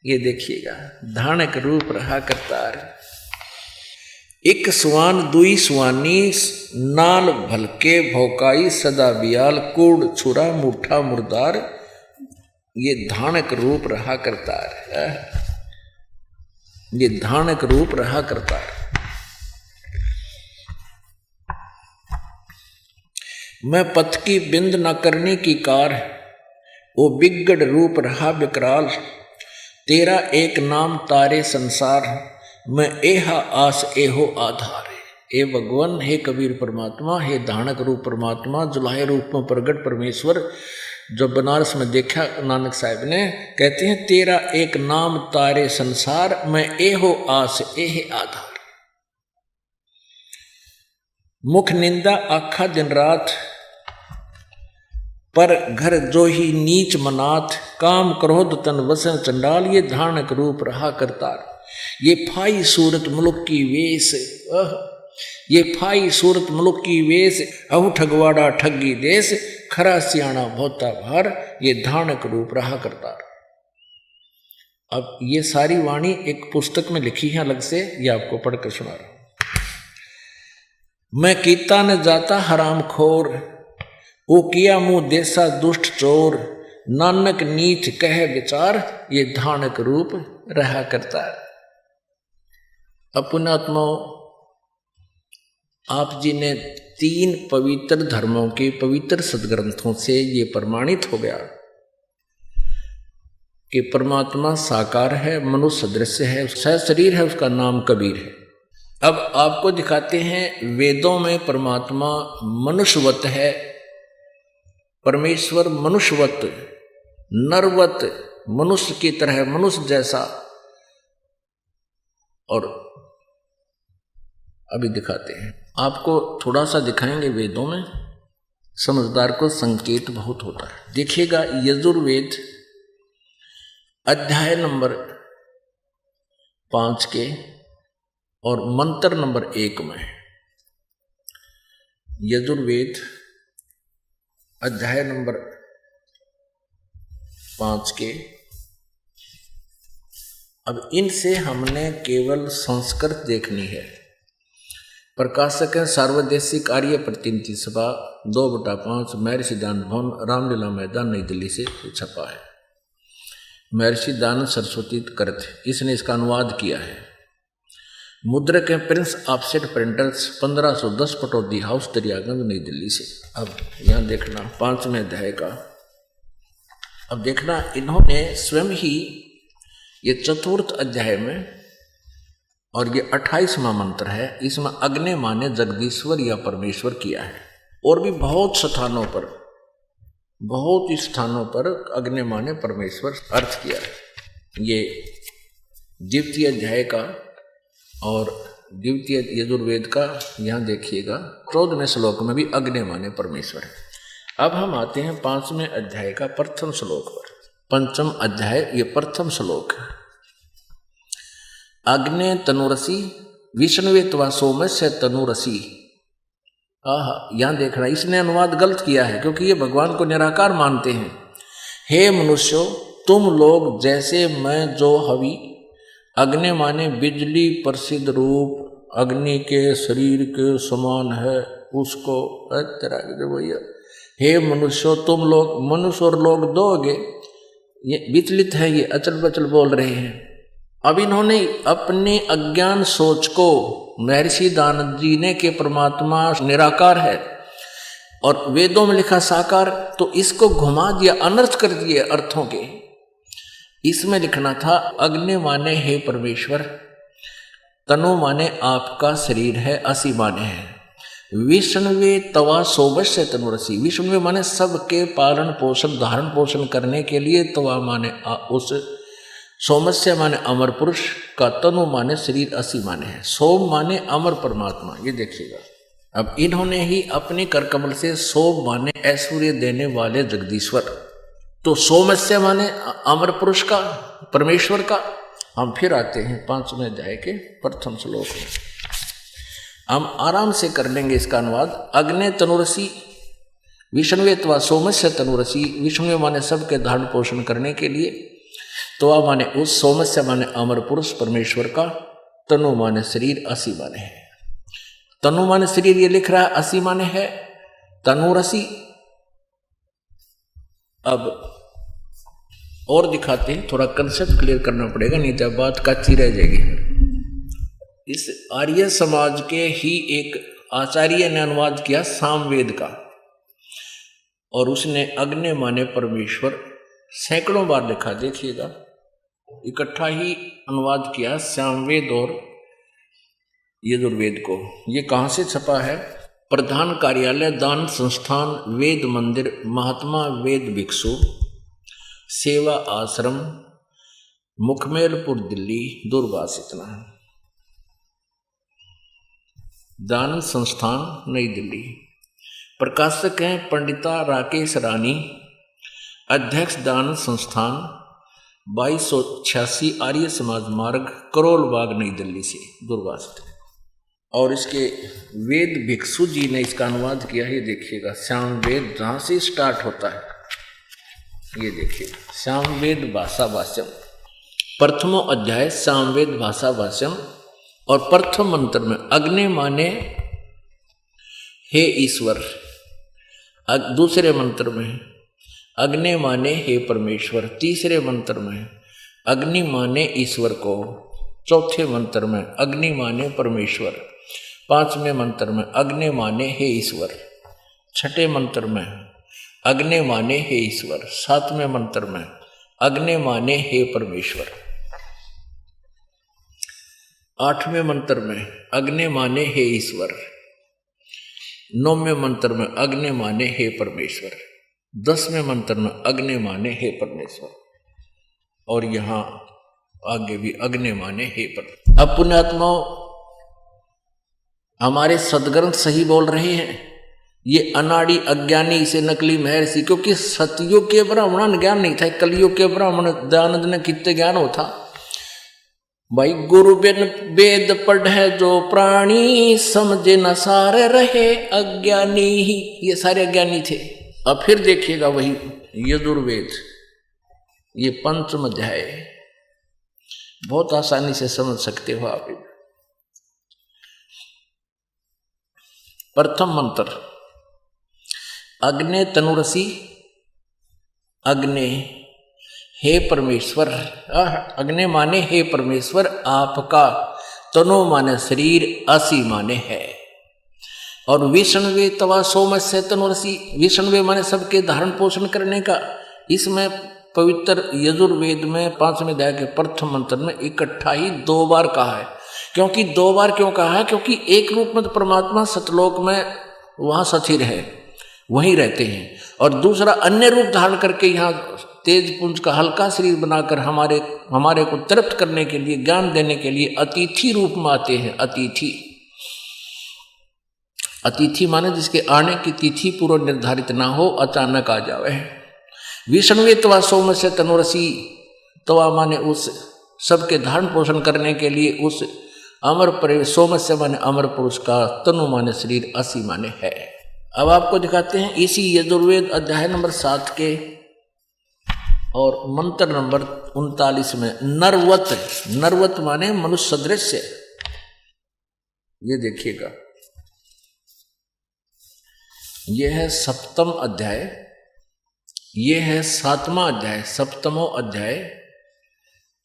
ये देखिएगा, धानक रूप रहा करतार। एक सुवान दुई सुवानी, नाल भलके भौकाई सदा बियाल, कूड़ छुरा मुठा मुर्दार, ये धानक रूप रहा करतार। ये धानक रूप रहा करतार। मैं पथ की बिंद न करने की कार, वो बिगड़ रूप रहा विकराल, तेरा एक नाम तारे संसार, मैं एहा आस एहो आधार। हे भगवान, हे कबीर परमात्मा, हे धानक रूप परमात्मा, जुलाहे रूप में प्रगट परमेश्वर, जो बनारस में देखा नानक साहिब ने, कहते हैं तेरा एक नाम तारे संसार, मैं एहो आस एहे आधार। मुख निंदा आखा दिन रात, पर घर जो ही नीच मनाथ, काम क्रोध तन वसन चंडाल, ये धानक रूप रहा करतार। ये फाई सूरत मुल्क की वेश, ये फाई सूरत मुल्क की वेश, अहु ठगवाड़ा ठगी देश, खरा सियाणा भोता भार, ये धानक रूप रहा करतार। अब ये सारी वाणी एक पुस्तक में लिखी है अलग से, ये आपको पढ़कर सुना रहा हूं। मैं कीता न जाता हराम खोर, ओ किया मुंह देसा दुष्ट चोर, नानक नीच कह विचार, ये धानक रूप रहा करतार। पुण्यात्माओं, आप जी ने 3 पवित्र धर्मों के पवित्र सदग्रंथों से ये प्रमाणित हो गया कि परमात्मा साकार है, मनुष्य सदृश है, शरीर है, उसका नाम कबीर है। अब आपको दिखाते हैं वेदों में परमात्मा मनुष्यवत है, परमेश्वर मनुष्यवत, नरवत, मनुष्य की तरह, मनुष्य जैसा। और अभी दिखाते हैं आपको, थोड़ा सा दिखाएंगे। वेदों में समझदार को संकेत बहुत होता है। देखिएगा यजुर्वेद अध्याय नंबर 5 के और मंत्र नंबर 1 में, यजुर्वेद अध्याय नंबर 5 के। अब इनसे हमने केवल संस्कृत देखनी है। प्रकाशक है सार्वदेशिक आर्य प्रतिनिधि सभा 2/5 महर्षि दान भवन, रामलीला मैदान, नई दिल्ली से छपा है। महर्षि दान सरस्वती करत, इसने इसका अनुवाद किया है। मुद्रक है Prince offset printers, 1510 Pataudi house, Daryaganj, नई दिल्ली से। अब यहाँ देखना 5वें अध्याय का। अब देखना इन्होंने स्वयं ही ये 4th अध्याय में, और ये 28वां मंत्र है, इसमें अग्नि माने जगदीश्वर या परमेश्वर किया है। और भी बहुत स्थानों पर, बहुत स्थानों पर अग्नि माने परमेश्वर अर्थ किया है। ये द्वितीय अध्याय का और द्वितीय यजुर्वेद का, यहाँ देखिएगा 14वें श्लोक में भी अग्नि माने परमेश्वर है। अब हम आते हैं 5वें अध्याय का प्रथम श्लोक पर। 5वां अध्याय ये प्रथम श्लोक है। अग्ने तनुरसी विष्णुवे त्वा सोमस्य तनुरसी। यहां देखना, इसने अनुवाद गलत किया है क्योंकि ये भगवान को निराकार मानते हैं। हे मनुष्यों, तुम लोग जैसे मैं जो हवि, अग्नि माने बिजली प्रसिद्ध रूप, अग्नि के शरीर के समान है, उसको भैया। हे मनुष्यों, तुम लोग, मनुष्य और लोग दो होगे, ये विचलित है, ये अचल बचल बोल रहे हैं। अब इन्होंने अपने अज्ञान सोच को, महर्षि दानव जी ने कि परमात्मा निराकार है और वेदों में लिखा साकार, तो इसको घुमा दिया, अनर्थ कर दिए अर्थों के। इसमें लिखना था अग्नि माने हे परमेश्वर, तनु माने आपका शरीर है, असी माने है, विष्णुवे तवा सोमस्य तनुरसी। विष्णुवे माने सबके पालन पोषण, धारण पोषण करने के लिए, तवा माने उस, सोमस्य माने अमर पुरुष का, तनु माने शरीर, असी माने है, सोम माने अमर परमात्मा। ये देखिएगा, अब इन्होंने ही अपने करकमल से सोम माने ऐश्वर्य देने वाले जगदीश्वर, तो सोमस्य माने अमर पुरुष का, परमेश्वर का। हम फिर आते हैं 5वें अध्याय के प्रथम श्लोक में, हम आराम से कर लेंगे इसका अनुवाद। अग्ने तनुरसी विष्णुवे त्वा सोमस्य तनुरसी। विष्णु माने सबके धारण पोषण करने के लिए, त्वा माने उस, सोमस्य माने अमर पुरुष परमेश्वर का, तनु माने शरीर, असी माने है। तनु माने शरीर ये लिख रहा है, असी माने है तनुरसी। अब और दिखाते हैं, थोड़ा कंसेप्ट क्लियर करना पड़ेगा, नहीं तो बात कच्ची रह जाएगी। इस आर्य समाज के ही एक आचार्य ने अनुवाद किया सामवेद का, और उसने अग्नि माने परमेश्वर सैकड़ों बार लिखा। देखिएगा, इकट्ठा ही अनुवाद किया सामवेद और यजुर्वेद को। ये कहाँ से छपा है? प्रधान कार्यालय दान संस्थान वेद मंदिर महात्मा वेद भिक्षु सेवा आश्रम मुखमेलपुर दिल्ली, दूरभाष इतना है। दान संस्थान नई दिल्ली। प्रकाशक हैं पंडिता राकेश रानी, अध्यक्ष दान संस्थान 2286 आर्य समाज मार्ग, करोल बाग, नई दिल्ली से, दूरभाष। और इसके वेद भिक्षु जी ने इसका अनुवाद किया है। ये देखिएगा, सामवेद जहाँ से स्टार्ट होता है, ये देखिए सामवेद भाषा भाष्यम, प्रथमो अध्याय सामवेद भाषा भाष्यम। और प्रथम मंत्र में अग्नि माने हे ईश्वर, दूसरे मंत्र में अग्नि माने हे परमेश्वर, तीसरे मंत्र में अग्नि माने ईश्वर को, चौथे मंत्र में अग्नि माने परमेश्वर, पांचवें मंत्र में अग्नि माने हे ईश्वर, छठे मंत्र में अग्नि माने हे ईश्वर, सातवें मंत्र में अग्नि माने हे परमेश्वर। 8वें मंत्र में अग्नि माने हे ईश्वर। 9वें मंत्र में अग्नि माने हे परमेश्वर। 10वें मंत्र में अग्नि माने हे परमेश्वर। और यहां आगे भी अग्नि माने हे पर। अब पुण्यात्माओं, हमारे सदग्रंथ सही बोल रहे हैं। ये अनाड़ी अज्ञानी से नकली महर्षि, क्योंकि सतयुग के ब्राह्मण ज्ञान नहीं था, कलयुग के ब्राह्मण दयानंद ने कितने ज्ञान होता भाई। गुरु बिन वेद पढ़े जो प्राणी, समझे न सारे रहे अज्ञानी ही। ये सारे अज्ञानी थे। अब फिर देखिएगा वही यजुर्वेद, ये पंचम अध्याय, बहुत आसानी से समझ सकते हो आप। प्रथम मंत्र अग्नि तनुरसी। अग्नि हे परमेश्वर, अग्नि माने हे परमेश्वर आपका, तनु माने शरीर, असी माने है। और विष्णुवे तवा सोमस्य तनुरसी। विष्णुवे माने सबके धारण पोषण करने का। इसमें पवित्र यजुर्वेद में 5वें अध्याय के प्रथम मंत्र में इकट्ठा ही 2 बार कहा है। क्योंकि 2 बार क्यों कहा है? क्योंकि एक रूप में तो परमात्मा सतलोक में वहां स्थिर है, वहीं रहते हैं, और दूसरा अन्य रूप धारण करके यहाँ तेज पुंज का हल्का शरीर बनाकर हमारे को तृप्त करने के लिए, ज्ञान देने के लिए अतिथि रूप में आते हैं। अतिथि माने जिसके आने की तिथि पूर्व निर्धारित ना हो, अचानक आ जावे। विष्णुवे तवा सोमस्य तनुरसी। तवा माने उस सबके धारण पोषण करने के लिए उस अमर पर, सोमस्य माने अमर पुरुष का, तनु माने शरीर, असी माने है। अब आपको दिखाते हैं इसी यजुर्वेद अध्याय नंबर 7 के और मंत्र नंबर 39 में नरवत। नरवत माने मनुष्य सदृश। ये देखिएगा, यह है 7वां अध्याय, ये है 7वां अध्याय, 7वां अध्याय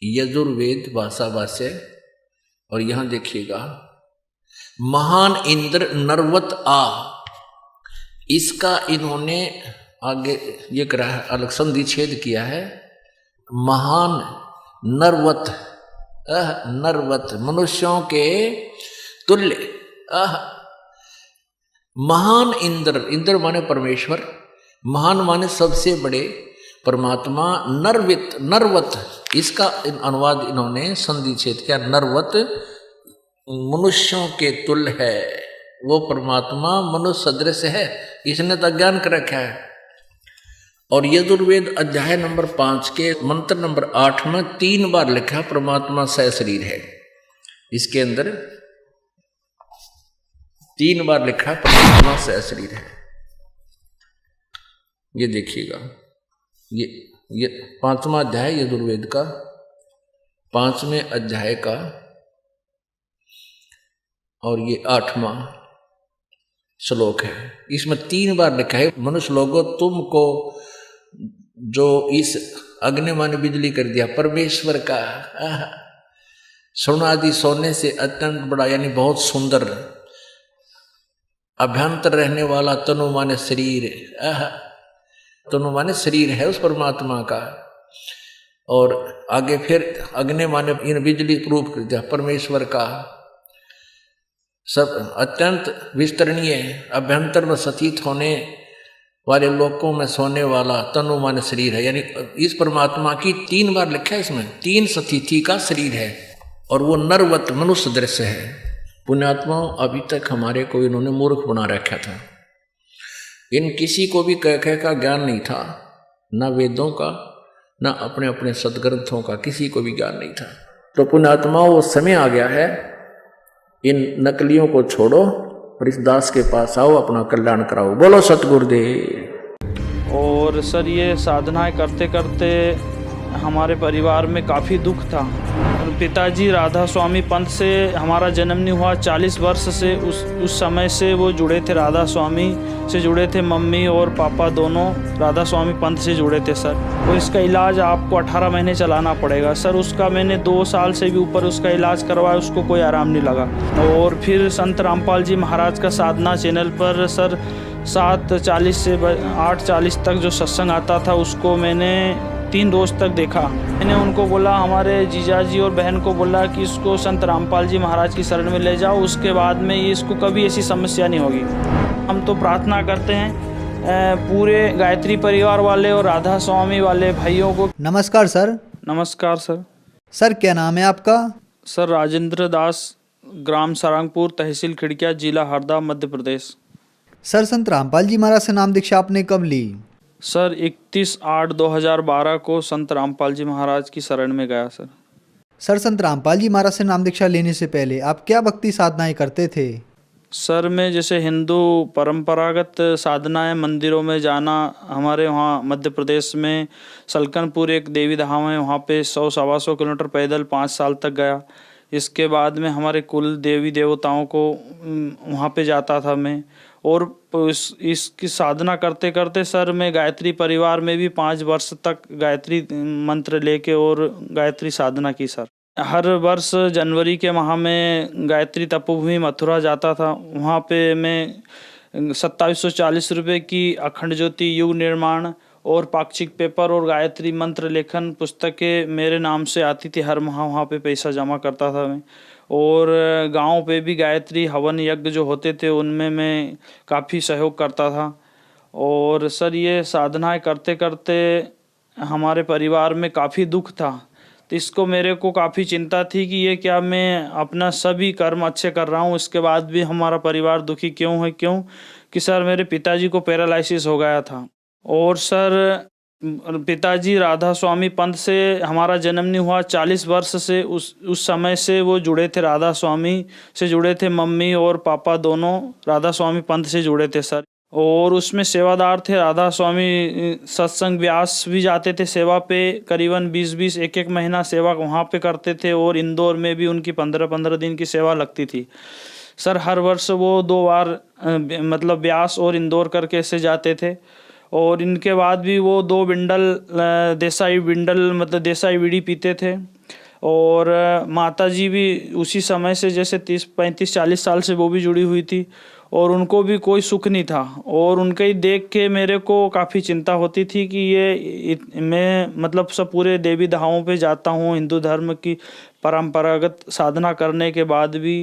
यजुर्वेद भाषा भाष्य। और यहां देखिएगा, महान इंद्र नरवत आ। इसका इन्होंने आगे ये करा है, अलग संधि छेद किया है। महान नरवत, नरवत मनुष्यों के तुल्य। महान इंद्र, इंद्र माने परमेश्वर, महान माने सबसे बड़े परमात्मा। नरवित, नरवत, इसका अनुवाद इन्होंने संधि छेद किया। नरवत मनुष्यों के तुल्य है, वो परमात्मा मनुष्य सदृश है, इसने तो अज्ञान कर रखा है। और यजुर्वेद अध्याय नंबर 5 के मंत्र नंबर 8 में 3 बार लिखा परमात्मा सहशरीर है। इसके अंदर 3 बार लिखा परमात्मा सहशरीर है। ये देखिएगा, ये 5वां अध्याय यजुर्वेद का 5वें अध्याय का, और ये 8वां श्लोक है। इसमें 3 बार लिखा है, मनुष्य लोगों तुमको जो इस अग्नि माने बिजली कर दिया, परमेश्वर का सोनादि सोने से अत्यंत बड़ा, यानी बहुत सुंदर, अभ्यंतर रहने वाला तनु माने शरीर, तनु माने शरीर है उस परमात्मा का। और आगे फिर अग्नि माने इन बिजली प्रूफ कर दिया परमेश्वर का, सब अत्यंत विस्तरणीय अभ्यंतर में स्थित होने वाले लोकों में सोने वाला तनु माने शरीर है। यानी इस परमात्मा की 3 बार लिखा है, इसमें 3 स्थिति का शरीर है, और वो नरवत मनुष्य दृश्य है। पुण्यात्माओं, अभी तक हमारे को इन्होंने मूर्ख बना रखा था। इन किसी को भी कह का ज्ञान नहीं था, न वेदों का, न अपने अपने सदग्रंथों का, किसी को भी ज्ञान नहीं था। तो पुण्यात्माओं, वो समय आ गया है, इन नकलियों को छोड़ो और इस दास के पास आओ, अपना कल्याण कराओ। बोलो सतगुरुदेव। और सर, ये साधनाएं करते करते हमारे परिवार में काफ़ी दुख था। पिताजी राधा स्वामी पंथ से हमारा जन्म नहीं हुआ, 40 वर्ष से उस समय से वो जुड़े थे, राधा स्वामी से जुड़े थे। मम्मी और पापा दोनों राधा स्वामी पंथ से जुड़े थे सर। तो इसका इलाज आपको 18 महीने चलाना पड़ेगा सर। उसका मैंने 2 साल से भी ऊपर उसका इलाज करवाया, उसको कोई आराम नहीं लगा। और फिर संत रामपाल जी महाराज का साधना चैनल पर सर 7:40 से 8:40 तक जो सत्संग आता था, उसको मैंने 3 रोज तक देखा। मैंने उनको बोला, हमारे जीजाजी और बहन को बोला कि इसको संत रामपाल जी महाराज की शरण में ले जाओ, उसके बाद में ये इसको कभी ऐसी समस्या नहीं होगी। हम तो प्रार्थना करते हैं पूरे गायत्री परिवार वाले और राधा स्वामी वाले भाइयों को। नमस्कार सर। नमस्कार सर। सर क्या नाम है आपका? सर राजेंद्र दास, ग्राम सारंगपुर, तहसील खिड़किया, जिला हरदा, मध्य प्रदेश। सर संत रामपाल जी महाराज से नाम दीक्षा आपने कब ली? सर 31/8/2012 को संत रामपाल जी महाराज की शरण में गया सर। सर संत रामपाल जी महाराज से नाम दीक्षा लेने से पहले आप क्या भक्ति साधनाएं करते थे? सर मैं जैसे हिंदू परंपरागत साधनाएं, मंदिरों में जाना, हमारे वहाँ मध्य प्रदेश में सलकनपुर एक देवी धाम है, वहाँ पे 100-125 किलोमीटर पैदल 5 साल तक गया। इसके बाद में हमारे कुल देवी देवताओं को वहाँ पे जाता था मैं, और इसकी साधना करते करते सर मैं गायत्री परिवार में भी 5 वर्ष तक गायत्री मंत्र लेके और गायत्री साधना की सर। हर वर्ष जनवरी के माह में गायत्री तपोभूमि मथुरा जाता था। वहाँ पे मैं 2740 रुपये की अखंड ज्योति, युग निर्माण और पाक्षिक पेपर और गायत्री मंत्र लेखन पुस्तकें मेरे नाम से आती थी। हर माह वहाँ पे पैसा जमा करता था मैं, और गांव पे भी गायत्री हवन यज्ञ जो होते थे उनमें मैं काफ़ी सहयोग करता था। और सर ये साधनाएं करते करते हमारे परिवार में काफ़ी दुख था, तो इसको मेरे को काफ़ी चिंता थी कि ये क्या मैं अपना सभी कर्म अच्छे कर रहा हूँ, इसके बाद भी हमारा परिवार दुखी क्यों है। क्यों कि सर मेरे पिताजी को पैरालिसिस हो गया था, और सर पिताजी राधा स्वामी पंथ से हमारा जन्म नहीं हुआ। 40 वर्ष से उस समय से वो जुड़े थे, राधा स्वामी से जुड़े थे। मम्मी और पापा दोनों राधा स्वामी पंथ से जुड़े थे सर, और उसमें सेवादार थे। राधा स्वामी सत्संग व्यास भी जाते थे सेवा पे, करीबन 20-20 एक महीना सेवा वहाँ पे करते थे, और इंदौर में भी उनकी 15-15 दिन की सेवा लगती थी सर। हर वर्ष वो 2 बार मतलब व्यास और इंदौर करके ऐसे जाते थे। और इनके बाद भी वो 2 बिंडल देसाई बिंडल मतलब देसाई बीड़ी पीते थे। और माताजी भी उसी समय से जैसे 30-35-40 साल से वो भी जुड़ी हुई थी, और उनको भी कोई सुख नहीं था। और उनके ही देख के मेरे को काफ़ी चिंता होती थी कि ये मैं मतलब सब पूरे देवी धामों पे जाता हूँ, हिंदू धर्म की परंपरागत साधना करने के बाद भी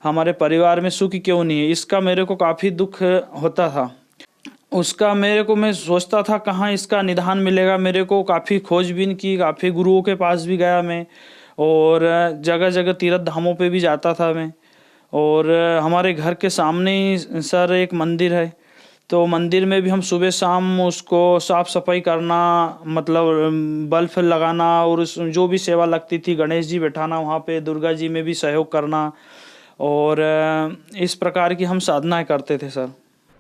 हमारे परिवार में सुख क्यों नहीं है, इसका मेरे को काफ़ी दुख होता था। उसका मेरे को मैं सोचता था कहाँ इसका निदान मिलेगा। मेरे को काफ़ी खोजबीन की, काफ़ी गुरुओं के पास भी गया मैं, और जगह जगह तीर्थ धामों पे भी जाता था मैं। और हमारे घर के सामने ही सर एक मंदिर है, तो मंदिर में भी हम सुबह शाम उसको साफ़ सफाई करना, मतलब बल्ब लगाना, और उस जो भी सेवा लगती थी, गणेश जी बैठाना वहाँ पे, दुर्गा जी में भी सहयोग करना, और इस प्रकार की हम साधनाएं करते थे सर।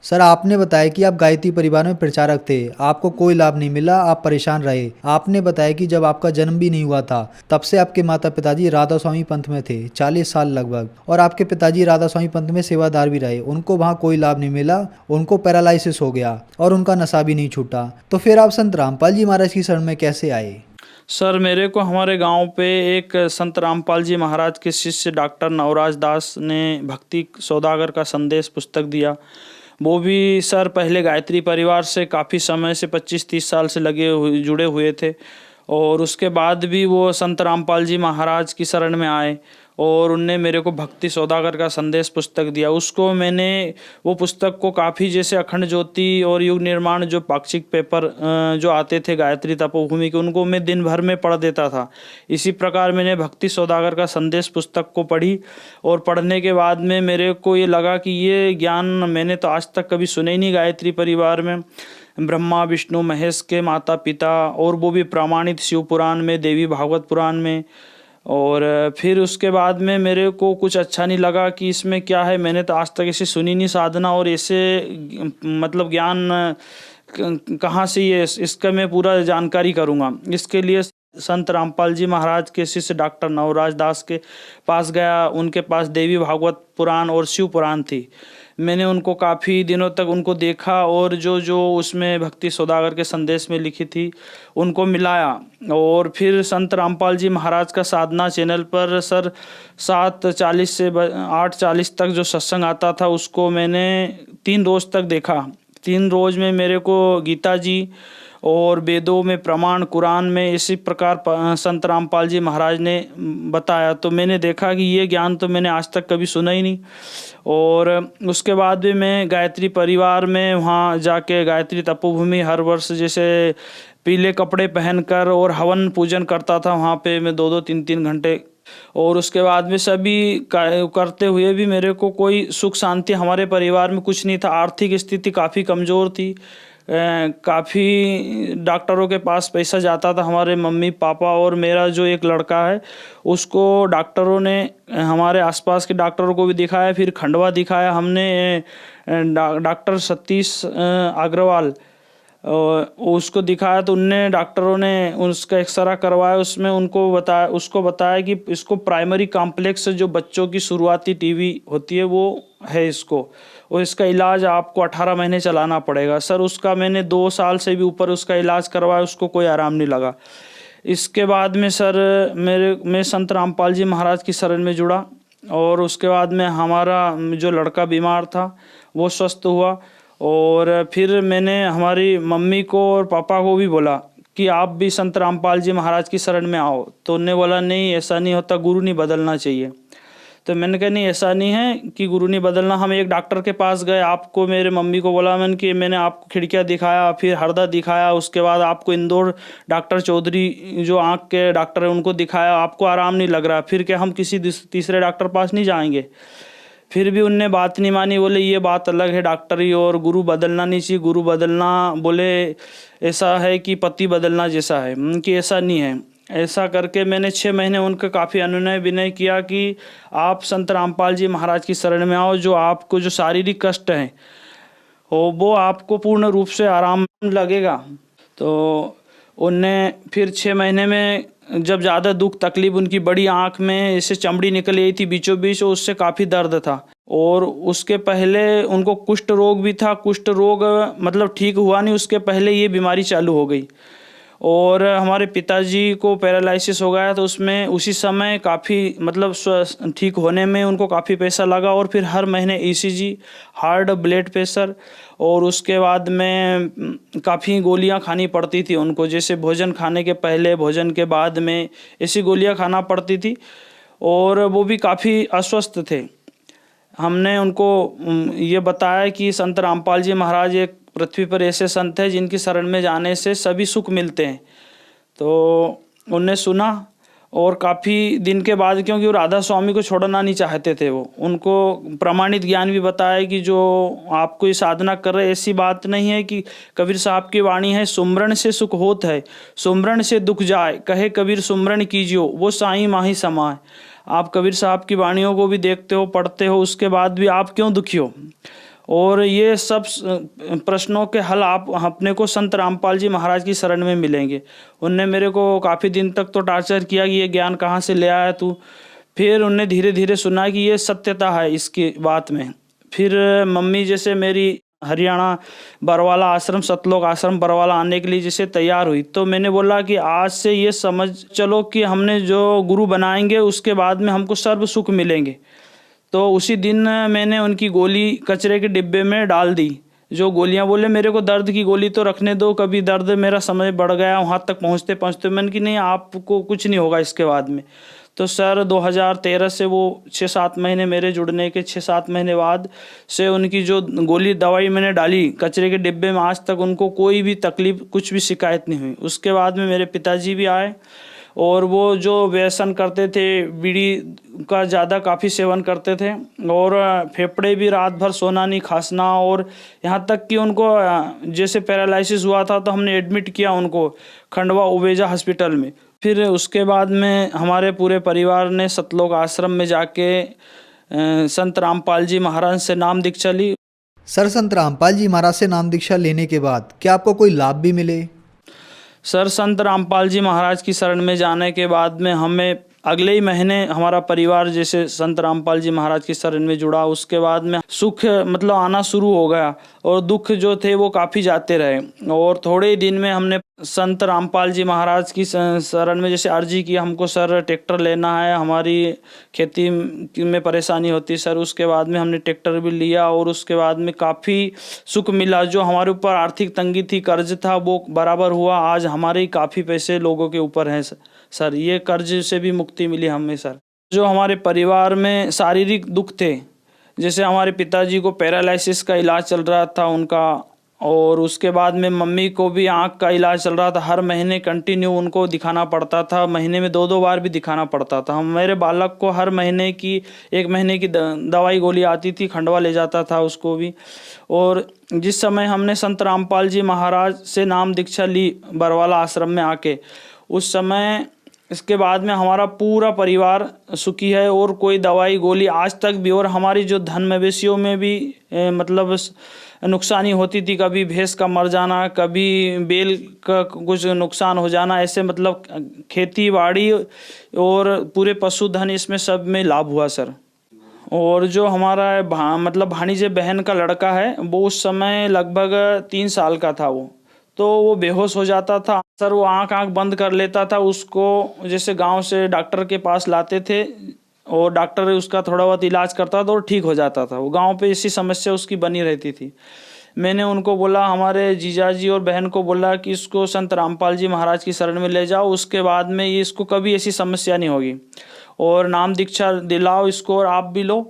सर आपने बताया कि आप गायत्री परिवार में प्रचारक थे, आपको कोई लाभ नहीं मिला, आप परेशान रहे। आपने बताया कि जब आपका जन्म भी नहीं हुआ था तब से आपके माता पिताजी राधा स्वामी पंथ में थे 40 साल लगभग, और आपके पिताजी राधा स्वामी पंथ में सेवादार भी रहे। उनको वहाँ कोई लाभ नहीं मिला, उनको पैरालिसिस हो गया और उनका नशा भी नहीं छूटा। तो फिर आप संत रामपाल जी महाराज की शरण में कैसे आए? सर मेरे को हमारे गांव पे एक संत रामपाल जी महाराज के शिष्य डॉक्टर नवराज दास ने भक्ति सौदागर का संदेश पुस्तक दिया। वो भी सर पहले गायत्री परिवार से काफ़ी समय से 25-30 साल से जुड़े हुए थे, और उसके बाद भी वो संत रामपाल जी महाराज की शरण में आए, और उनने मेरे को भक्ति सौदागर का संदेश पुस्तक दिया। उसको मैंने वो पुस्तक को काफ़ी जैसे अखंड ज्योति और युग निर्माण जो पाक्षिक पेपर जो आते थे गायत्री तपोभूमि के, उनको मैं दिन भर में पढ़ देता था। इसी प्रकार मैंने भक्ति सौदागर का संदेश पुस्तक को पढ़ी, और पढ़ने के बाद में मेरे को ये लगा कि ये ज्ञान मैंने तो आज तक कभी सुने ही नहीं गायत्री परिवार में। ब्रह्मा विष्णु महेश के माता पिता, और वो भी प्रमाणित शिव पुराण में, देवी भागवत पुराण में। और फिर उसके बाद में मेरे को कुछ अच्छा नहीं लगा कि इसमें क्या है, मैंने तो आज तक ऐसे सुनी नहीं साधना, और ऐसे मतलब ज्ञान कहाँ से ये इसका मैं पूरा जानकारी करूँगा। इसके लिए संत रामपाल जी महाराज के शिष्य डॉक्टर नवराज दास के पास गया। उनके पास देवी भागवत पुराण और शिव पुराण थी। मैंने उनको काफ़ी दिनों तक उनको देखा, और जो जो उसमें भक्ति सौदागर के संदेश में लिखी थी उनको मिलाया। और फिर संत रामपाल जी महाराज का साधना चैनल पर सर 7:40 से 8:40 तक जो सत्संग आता था उसको मैंने 3 रोज तक देखा। 3 रोज में मेरे को गीता जी और वेदों में प्रमाण, कुरान में इसी प्रकार संत रामपाल जी महाराज ने बताया। तो मैंने देखा कि ये ज्ञान तो मैंने आज तक कभी सुना ही नहीं। और उसके बाद भी मैं गायत्री परिवार में वहाँ जाके गायत्री तपोभूमि हर वर्ष जैसे पीले कपड़े पहनकर और हवन पूजन करता था वहाँ पे मैं 2-2, 3-3 घंटे। और उसके बाद में सभी करते हुए भी मेरे को कोई सुख शांति हमारे परिवार में कुछ नहीं था। आर्थिक स्थिति काफ़ी कमज़ोर थी, काफ़ी डॉक्टरों के पास पैसा जाता था। हमारे मम्मी पापा और मेरा जो एक लड़का है उसको डॉक्टरों ने, हमारे आसपास के डॉक्टरों को भी दिखाया, फिर खंडवा दिखाया हमने डॉक्टर सतीश अग्रवाल, उसको दिखाया तो उनने डॉक्टरों ने उसका एक्सरा करवाया। उसमें उसको बताया कि इसको प्राइमरी कॉम्प्लेक्स जो बच्चों की शुरुआती टीबी होती है वो है इसको, और इसका इलाज आपको 18 महीने चलाना पड़ेगा। सर उसका मैंने 2 साल से भी ऊपर उसका इलाज करवाया, उसको कोई आराम नहीं लगा। इसके बाद में सर मैं संत रामपाल जी महाराज की शरण में जुड़ा, और उसके बाद में हमारा जो लड़का बीमार था वो स्वस्थ हुआ। और फिर मैंने हमारी मम्मी को और पापा को भी बोला कि आप भी संत रामपाल जी महाराज की शरण में आओ। तो उन्होंने बोला नहीं ऐसा नहीं होता, गुरु नहीं बदलना चाहिए। तो मैंने कहा नहीं ऐसा नहीं है कि गुरु नहीं बदलना। हम एक डॉक्टर के पास गए, आपको मेरे मम्मी को बोला मैंने आपको खिड़कियाँ दिखाया, फिर हरदा दिखाया, उसके बाद आपको इंदौर डॉक्टर चौधरी जो आँख के डॉक्टर है उनको दिखाया, आपको आराम नहीं लग रहा, फिर क्या हम किसी तीसरे डॉक्टर पास नहीं जाएंगे। फिर भी उनने बात नहीं मानी, बोले ये बात अलग है डॉक्टरी और गुरु बदलना नहीं चाहिए। गुरु बदलना बोले ऐसा है कि पति बदलना जैसा है, कि ऐसा नहीं है। ऐसा करके मैंने 6 महीने उनका काफ़ी अनुनय विनय किया कि आप संत रामपाल जी महाराज की शरण में आओ, जो आपको जो शारीरिक कष्ट हैं वो आपको पूर्ण रूप से आराम लगेगा। तो उनने फिर 6 महीने में जब ज़्यादा दुख तकलीफ, उनकी बड़ी आँख में ऐसे चमड़ी निकल आई थी बीचों बीच, और उससे काफ़ी दर्द था। और उसके पहले उनको कुष्ठ रोग भी था, कुष्ठ रोग मतलब ठीक हुआ नहीं, उसके पहले ये बीमारी चालू हो गई। और हमारे पिताजी को पैरालिसिस हो गया, तो उसमें उसी समय काफ़ी मतलब ठीक होने में उनको काफ़ी पैसा लगा। और फिर हर महीने ECG, हार्ट, ब्लड प्रेशर, और उसके बाद में काफ़ी गोलियां खानी पड़ती थी उनको, जैसे भोजन खाने के पहले, भोजन के बाद में ऐसी गोलियां खाना पड़ती थी। और वो भी काफ़ी अस्वस्थ थे। हमने उनको ये बताया कि संत रामपाल जी महाराज एक पृथ्वी पर ऐसे संत हैं जिनकी शरण में जाने से सभी सुख मिलते हैं। तो उनने सुना, और काफ़ी दिन के बाद, क्योंकि वो राधा स्वामी को छोड़ना नहीं चाहते थे, वो उनको प्रमाणित ज्ञान भी बताया कि जो आपको ये साधना कर रहे, ऐसी बात नहीं है कि कबीर साहब की वाणी है, सुमरण से सुख होत है, सुमरण से दुख जाए, कहे कबीर सुमरण कीजियो, वो साईं माही समाए। आप कबीर साहब की वाणियों को भी देखते हो, पढ़ते हो, उसके बाद भी आप क्यों दुखी हो? और ये सब प्रश्नों के हल आप अपने को संत रामपाल जी महाराज की शरण में मिलेंगे। उनने मेरे को काफ़ी दिन तक तो टॉर्चर किया कि ये ज्ञान कहाँ से ले आया तू। फिर उनने धीरे धीरे सुना कि ये सत्यता है इसकी बात में। फिर मम्मी जैसे मेरी हरियाणा बरवाला आश्रम, सतलोक आश्रम बरवाला आने के लिए जैसे तैयार हुई, तो मैंने बोला कि आज से ये समझ चलो कि हमने जो गुरु बनाएंगे उसके बाद में हमको सर्व सुख मिलेंगे। तो उसी दिन मैंने उनकी गोली कचरे के डिब्बे में डाल दी। जो गोलियां, बोले मेरे को दर्द की गोली तो रखने दो, कभी दर्द मेरा समय बढ़ गया वहाँ तक पहुँचते पहुँचते, मैंने कि नहीं आपको कुछ नहीं होगा इसके बाद में। तो सर 2013 से वो 6-7 महीने मेरे जुड़ने के 6-7 महीने बाद से उनकी जो गोली दवाई मैंने डाली कचरे के डिब्बे में, आज तक उनको कोई भी तकलीफ, कुछ भी शिकायत नहीं हुई। उसके बाद में मेरे पिताजी भी आए, और वो जो व्यसन करते थे, बीड़ी का ज़्यादा काफ़ी सेवन करते थे, और फेफड़े भी रात भर सोना नहीं, खांसना, और यहाँ तक कि उनको जैसे पैरालिसिस हुआ था तो हमने एडमिट किया उनको खंडवा उवेजा हॉस्पिटल में। फिर उसके बाद में हमारे पूरे परिवार ने सतलोक आश्रम में जाके संत रामपाल जी महाराज से नाम दीक्षा ली। सर, संत रामपाल जी महाराज से नाम दीक्षा लेने के बाद क्या आपको कोई लाभ भी मिले? सर, संत रामपाल जी महाराज की शरण में जाने के बाद में हमें अगले ही महीने हमारा परिवार जैसे संत रामपाल जी महाराज की शरण में जुड़ा, उसके बाद में सुख मतलब आना शुरू हो गया। और दुख जो थे वो काफ़ी जाते रहे। और थोड़े ही दिन में हमने संत रामपाल जी महाराज की शरण में जैसे अर्जी की, हमको सर ट्रैक्टर लेना है, हमारी खेती में परेशानी होती है सर। उसके बाद में हमने ट्रैक्टर भी लिया और उसके बाद में काफ़ी सुख मिला। जो हमारे ऊपर आर्थिक तंगी थी, कर्ज था, वो बराबर हुआ। आज हमारे काफ़ी पैसे लोगों के ऊपर हैं सर। ये कर्ज से भी मुक्ति मिली हमें सर। जो हमारे परिवार में शारीरिक दुख थे, जैसे हमारे पिताजी को पैरालिसिस का इलाज चल रहा था उनका, और उसके बाद में मम्मी को भी आँख का इलाज चल रहा था। हर महीने कंटिन्यू उनको दिखाना पड़ता था, महीने में 2-2 बार भी दिखाना पड़ता था। मेरे बालक को हर महीने की 1 महीने की दवाई गोली आती थी, खंडवा ले जाता था उसको भी। और जिस समय हमने संत रामपाल जी महाराज से नाम दीक्षा ली बरवाला आश्रम में आके, उस समय इसके बाद में हमारा पूरा परिवार सुखी है और कोई दवाई गोली आज तक भी। और हमारी जो धन मवेशियों में भी मतलब नुकसानी होती थी, कभी भैंस का मर जाना, कभी बैल का कुछ नुकसान हो जाना, ऐसे मतलब खेती बाड़ी और पूरे पशुधन इसमें सब में लाभ हुआ सर। और जो हमारा मतलब भाणीजे बहन का लड़का है, वो उस समय लगभग 3 साल का था तो वो बेहोश हो जाता था सर। वो आँख बंद कर लेता था। उसको जैसे गांव से डॉक्टर के पास लाते थे और डॉक्टर उसका थोड़ा बहुत इलाज करता था और ठीक हो जाता था। वो गांव पे ऐसी समस्या उसकी बनी रहती थी। मैंने उनको बोला, हमारे जीजाजी और बहन को बोला कि इसको संत रामपाल जी महाराज की शरण में ले जाओ, उसके बाद में ये इसको कभी ऐसी समस्या नहीं होगी और नाम दीक्षा दिलाओ इसको और आप भी लो।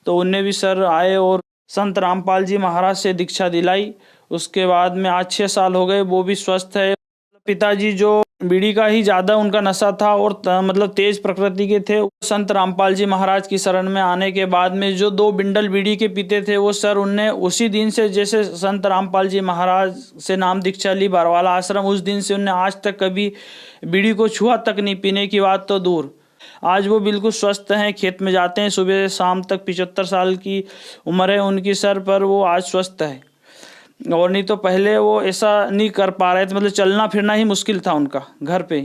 तो उनने भी सर आए और संत रामपाल जी महाराज से दीक्षा दिलाई। उसके बाद में आज 6 साल हो गए, वो भी स्वस्थ है। पिताजी जो बीड़ी का ही ज़्यादा उनका नशा था और मतलब तेज प्रकृति के थे। संत रामपाल जी महाराज की शरण में आने के बाद में जो 2 बिंडल बीड़ी के पीते थे, वो सर उनने उसी दिन से, जैसे संत रामपाल जी महाराज से नाम दीक्षा ली बरवाला आश्रम, उस दिन से उनने आज तक कभी बीड़ी को छुआ तक नहीं, पीने की बात तो दूर। आज वो बिल्कुल स्वस्थ हैं, खेत में जाते हैं सुबह से शाम तक। 75 साल की उम्र है उनकी सर, पर वो आज स्वस्थ है। और नहीं तो पहले वो ऐसा नहीं कर पा रहे थे, मतलब चलना फिरना ही मुश्किल था उनका घर पे।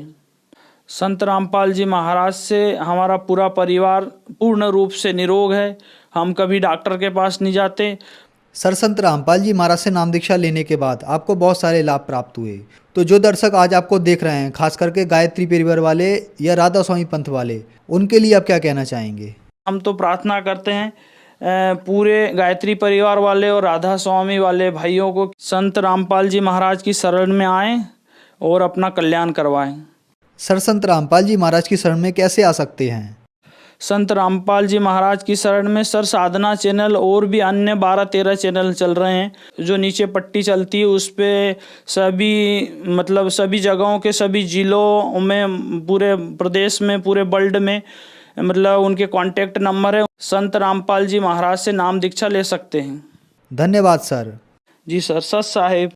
संत रामपाल जी महाराज से हमारा पूरा परिवार पूर्ण रूप से निरोग है। हम कभी डॉक्टर के पास नहीं जाते। सर, संत रामपाल जी महाराज से नाम दीक्षा लेने के बाद आपको बहुत सारे लाभ प्राप्त हुए। तो जो दर्शक आज आपको देख रहे हैं, खास करके गायत्री परिवार वाले या राधा स्वामी पंथ वाले, उनके लिए आप क्या कहना चाहेंगे? हम तो प्रार्थना करते हैं पूरे गायत्री परिवार वाले और राधा स्वामी वाले भाइयों को, संत रामपाल जी महाराज की शरण में आएं और अपना कल्याण करवाएं। सर, संत रामपाल जी महाराज की शरण में कैसे आ सकते हैं? संत रामपाल जी महाराज की शरण में सर साधना चैनल और भी अन्य 12-13 चैनल चल रहे हैं। जो नीचे पट्टी चलती है उस पे सभी जगहों के सभी जिलों में, पूरे प्रदेश में, पूरे वर्ल्ड में मतलब उनके कांटेक्ट नंबर है। संत रामपाल जी महाराज से नाम दीक्षा ले सकते हैं। धन्यवाद सर। जी सर, सत साहिब।